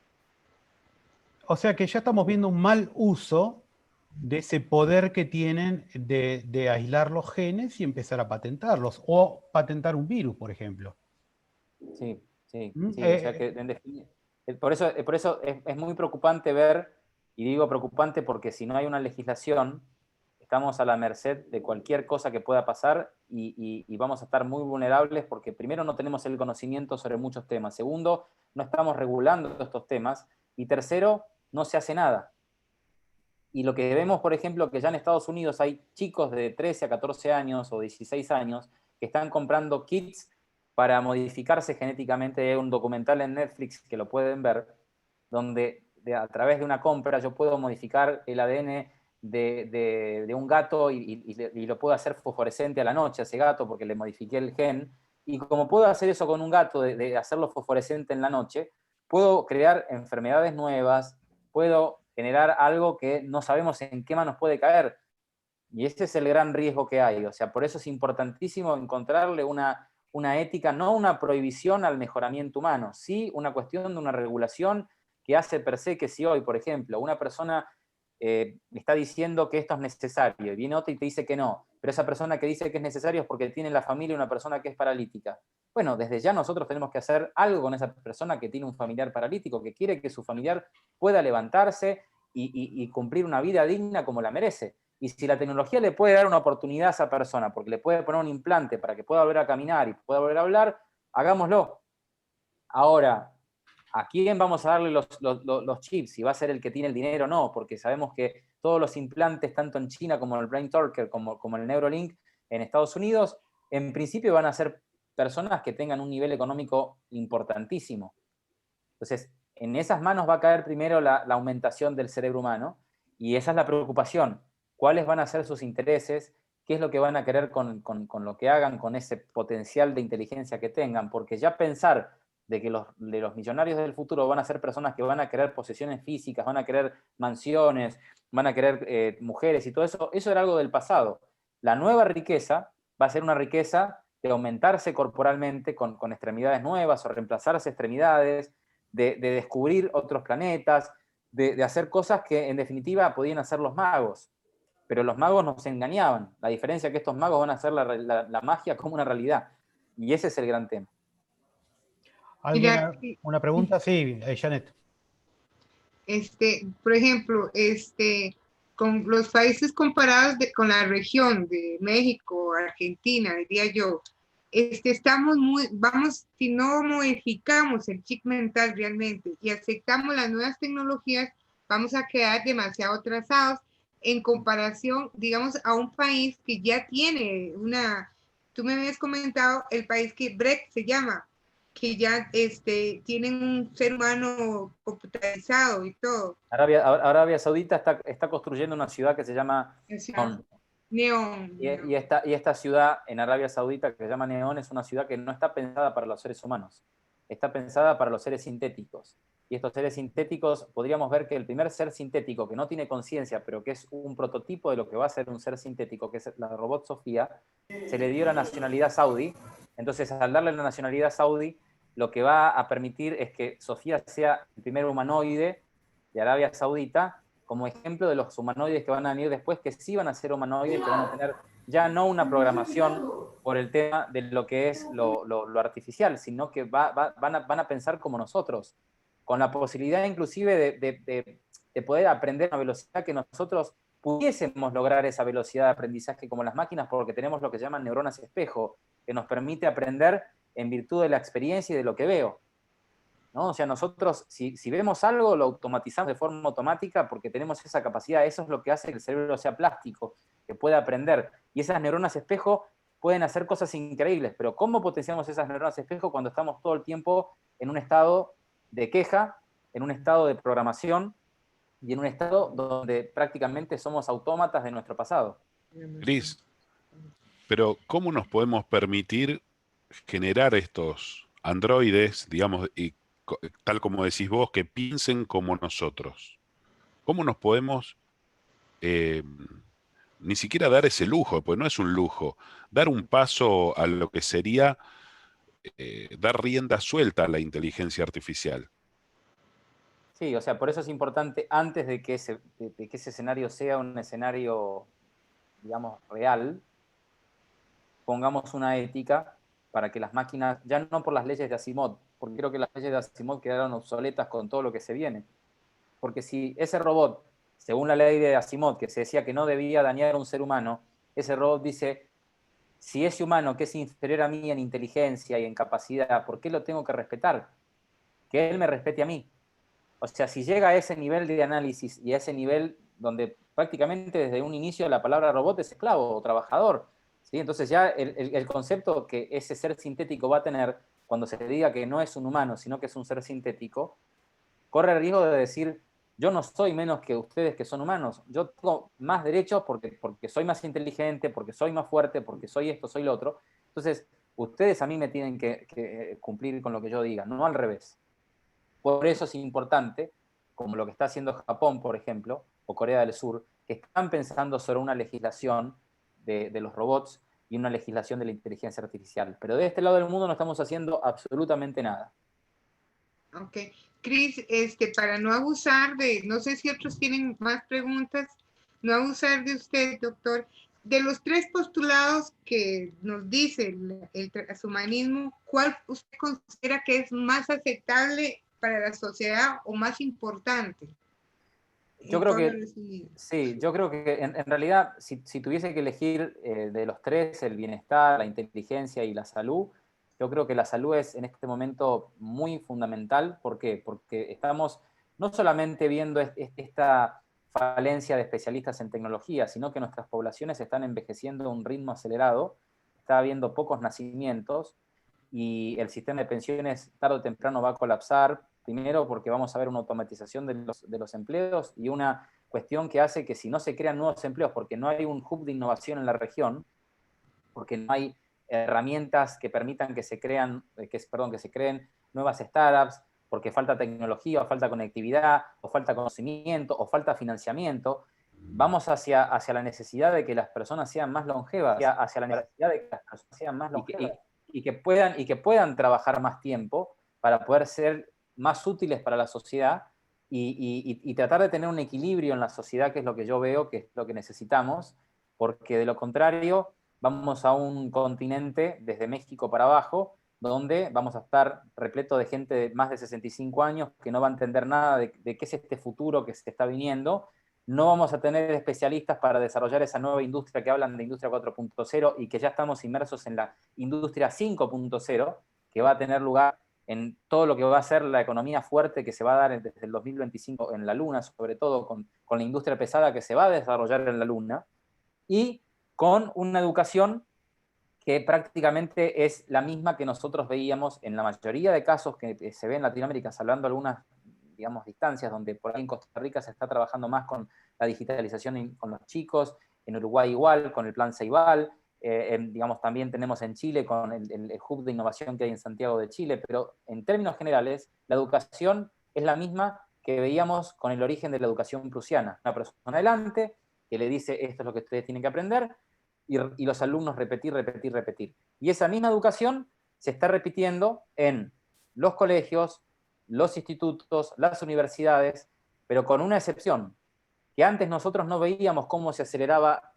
O sea que ya estamos viendo un mal uso de ese poder que tienen de aislar los genes y empezar a patentarlos, o patentar un virus, por ejemplo. Sí, sí, sí. O sea que, por eso es muy preocupante ver, y digo preocupante porque si no hay una legislación, estamos a la merced de cualquier cosa que pueda pasar y vamos a estar muy vulnerables porque primero no tenemos el conocimiento sobre muchos temas, segundo, no estamos regulando estos temas, y tercero, no se hace nada. Y lo que vemos, por ejemplo, que ya en Estados Unidos hay chicos de 13 a 14 años o 16 años que están comprando kits para modificarse genéticamente. Hay un documental en Netflix que lo pueden ver, donde a través de una compra yo puedo modificar el ADN de un gato y lo puedo hacer fosforescente a la noche a ese gato porque le modifiqué el gen. Y como puedo hacer eso con un gato, de hacerlo fosforescente en la noche, puedo crear enfermedades nuevas, puedo generar algo que no sabemos en qué manos puede caer. Y ese es el gran riesgo que hay. O sea, por eso es importantísimo encontrarle una ética, no una prohibición al mejoramiento humano, sí una cuestión de una regulación que hace per se que si hoy, por ejemplo, una persona está diciendo que esto es necesario y viene otra y te dice que no, pero esa persona que dice que es necesario es porque tiene en la familia una persona que es paralítica. Bueno, desde ya nosotros tenemos que hacer algo con esa persona que tiene un familiar paralítico, que quiere que su familiar pueda levantarse y cumplir una vida digna como la merece. Y si la tecnología le puede dar una oportunidad a esa persona, porque le puede poner un implante para que pueda volver a caminar y pueda volver a hablar, hagámoslo. Ahora, ¿a quién vamos a darle los chips? Si va a ser el que tiene el dinero o no, porque sabemos que todos los implantes, tanto en China como el Brain Talker, como el Neuralink en Estados Unidos, en principio van a ser personas que tengan un nivel económico importantísimo. Entonces, en esas manos va a caer primero la aumentación del cerebro humano, y esa es la preocupación. ¿Cuáles van a ser sus intereses? ¿Qué es lo que van a querer con lo que hagan, con ese potencial de inteligencia que tengan? Porque ya pensar de que los millonarios del futuro van a ser personas que van a querer posesiones físicas, van a querer mansiones, van a querer mujeres y todo eso, eso era algo del pasado. La nueva riqueza va a ser una riqueza de aumentarse corporalmente con extremidades nuevas o reemplazarse extremidades, de descubrir otros planetas, de hacer cosas que en definitiva podían hacer los magos. Pero los magos nos engañaban. La diferencia es que estos magos van a hacer la magia como una realidad. Y ese es el gran tema. ¿Una pregunta? Sí, Janet. Por ejemplo, con los países comparados con la región de México, Argentina, diría yo, si no modificamos el chip mental realmente y aceptamos las nuevas tecnologías, vamos a quedar demasiado atrasados en comparación, digamos, a un país que ya tiene una, tú me habías comentado, el país que BRIC se llama, que ya tienen un ser humano computarizado y todo. Arabia Saudita está construyendo una ciudad que se llama Neón. Y esta ciudad en Arabia Saudita que se llama Neón es una ciudad que no está pensada para los seres humanos, está pensada para los seres sintéticos. Y estos seres sintéticos, podríamos ver que el primer ser sintético que no tiene conciencia, pero que es un prototipo de lo que va a ser un ser sintético, que es la robot Sofía, se le dio la nacionalidad saudí. Entonces, al darle la nacionalidad saudí, lo que va a permitir es que Sofía sea el primer humanoide de Arabia Saudita, como ejemplo de los humanoides que van a venir después, que sí van a ser humanoides, que van a tener ya no una programación por el tema de lo que es lo artificial, sino que van a pensar como nosotros, con la posibilidad inclusive de poder aprender a una velocidad que nosotros pudiésemos lograr esa velocidad de aprendizaje como las máquinas, porque tenemos lo que llaman neuronas espejo, que nos permite aprender en virtud de la experiencia y de lo que veo. ¿No? O sea, nosotros, si vemos algo, lo automatizamos de forma automática porque tenemos esa capacidad. Eso es lo que hace que el cerebro sea plástico, que pueda aprender. Y esas neuronas espejo pueden hacer cosas increíbles, pero ¿cómo potenciamos esas neuronas espejo cuando estamos todo el tiempo en un estado de queja, en un estado de programación y en un estado donde prácticamente somos autómatas de nuestro pasado? Cris, pero ¿cómo nos podemos permitir generar estos androides, digamos, y tal como decís vos, que piensen como nosotros? ¿Cómo nos podemos ni siquiera dar ese lujo, pues no es un lujo, dar un paso a lo que sería dar rienda suelta a la inteligencia artificial? Sí, o sea, por eso es importante, antes de que ese escenario sea un escenario, digamos, real, pongamos una ética para que las máquinas, ya no por las leyes de Asimov, porque creo que las leyes de Asimov quedaron obsoletas con todo lo que se viene. Porque si ese robot, según la ley de Asimov, que se decía que no debía dañar a un ser humano, ese robot dice, si ese humano que es inferior a mí en inteligencia y en capacidad, ¿por qué lo tengo que respetar? Que él me respete a mí. O sea, si llega a ese nivel de análisis y a ese nivel donde prácticamente desde un inicio la palabra robot es esclavo o trabajador, ¿sí? Entonces ya el concepto que ese ser sintético va a tener cuando se le diga que no es un humano, sino que es un ser sintético, corre el riesgo de decir, yo no soy menos que ustedes que son humanos, yo tengo más derechos porque soy más inteligente, porque soy más fuerte, porque soy esto, soy lo otro. Entonces, ustedes a mí me tienen que cumplir con lo que yo diga, no al revés. Por eso es importante, como lo que está haciendo Japón, por ejemplo, o Corea del Sur, que están pensando sobre una legislación de los robots y una legislación de la inteligencia artificial. Pero de este lado del mundo no estamos haciendo absolutamente nada. Ok. Cris, para no abusar no sé si otros tienen más preguntas, no abusar de usted, doctor, de los 3 postulados que nos dice el transhumanismo, ¿cuál usted considera que es más aceptable para la sociedad o más importante? Yo creo que, sí, yo creo que en realidad, si tuviese que elegir de los 3, el bienestar, la inteligencia y la salud, yo creo que la salud es en este momento muy fundamental. ¿Por qué? Porque estamos no solamente viendo esta falencia de especialistas en tecnología, sino que nuestras poblaciones están envejeciendo a un ritmo acelerado, está habiendo pocos nacimientos y el sistema de pensiones tarde o temprano va a colapsar. Primero porque vamos a ver una automatización de los empleos y una cuestión que hace que si no se crean nuevos empleos, porque no hay un hub de innovación en la región, porque no hay herramientas que permitan que se creen nuevas startups, porque falta tecnología, o falta conectividad, o falta conocimiento, o falta financiamiento, vamos hacia la necesidad de que las personas sean más longevas, hacia la necesidad de que las personas sean más longevas y que puedan trabajar más tiempo para poder ser más útiles para la sociedad y tratar de tener un equilibrio en la sociedad, que es lo que yo veo que es lo que necesitamos, porque de lo contrario vamos a un continente desde México para abajo, donde vamos a estar repleto de gente de más de 65 años que no va a entender nada de qué es este futuro que se está viniendo. No vamos a tener especialistas para desarrollar esa nueva industria que hablan de industria 4.0 y que ya estamos inmersos en la industria 5.0, que va a tener lugar en todo lo que va a ser la economía fuerte que se va a dar desde el 2025 en la Luna, sobre todo con la industria pesada que se va a desarrollar en la Luna, y con una educación que prácticamente es la misma que nosotros veíamos en la mayoría de casos que se ve en Latinoamérica, salvando algunas, digamos, distancias, donde por ahí en Costa Rica se está trabajando más con la digitalización con los chicos, en Uruguay igual, con el Plan Ceibal, digamos, también tenemos en Chile con el hub de innovación que hay en Santiago de Chile, pero en términos generales, la educación es la misma que veíamos con el origen de la educación prusiana. Una persona adelante que le dice, esto es lo que ustedes tienen que aprender, y los alumnos repetir, repetir, repetir. Y esa misma educación se está repitiendo en los colegios, los institutos, las universidades, pero con una excepción, que antes nosotros no veíamos cómo se aceleraba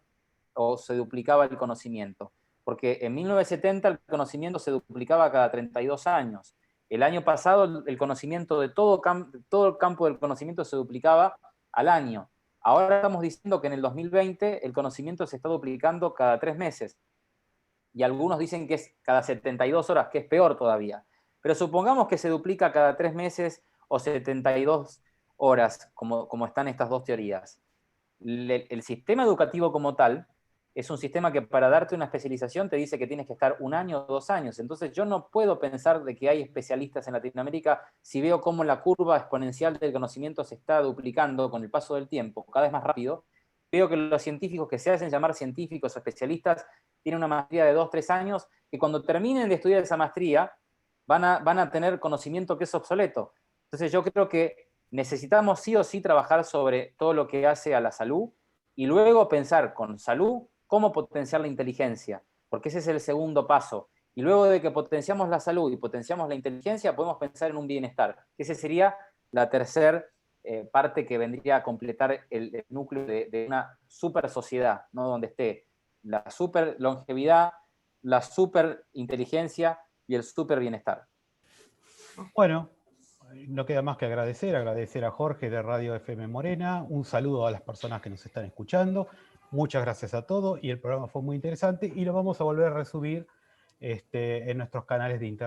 o se duplicaba el conocimiento, porque en 1970 el conocimiento se duplicaba cada 32 años. El año pasado el conocimiento de todo el campo del conocimiento se duplicaba al año. Ahora estamos diciendo que en el 2020 el conocimiento se está duplicando cada 3 meses. Y algunos dicen que es cada 72 horas, que es peor todavía. Pero supongamos que se duplica cada 3 meses o 72 horas, como están estas dos teorías. El sistema educativo como tal es un sistema que para darte una especialización te dice que tienes que estar 1 año o 2 años. Entonces yo no puedo pensar de que hay especialistas en Latinoamérica si veo cómo la curva exponencial del conocimiento se está duplicando con el paso del tiempo, cada vez más rápido. Veo que los científicos que se hacen llamar científicos o especialistas tienen una maestría de 2-3 años, que cuando terminen de estudiar esa maestría van a tener conocimiento que es obsoleto. Entonces yo creo que necesitamos sí o sí trabajar sobre todo lo que hace a la salud y luego pensar con salud cómo potenciar la inteligencia, porque ese es el segundo paso. Y luego de que potenciamos la salud y potenciamos la inteligencia, podemos pensar en un bienestar, que esa sería la tercera parte que vendría a completar el núcleo de una super sociedad, ¿no? Donde esté la super longevidad, la super inteligencia y el super bienestar. Bueno, no queda más que agradecer a Jorge de Radio FM Morena, un saludo a las personas que nos están escuchando, muchas gracias a todos y el programa fue muy interesante y lo vamos a volver a resubir en nuestros canales de internet.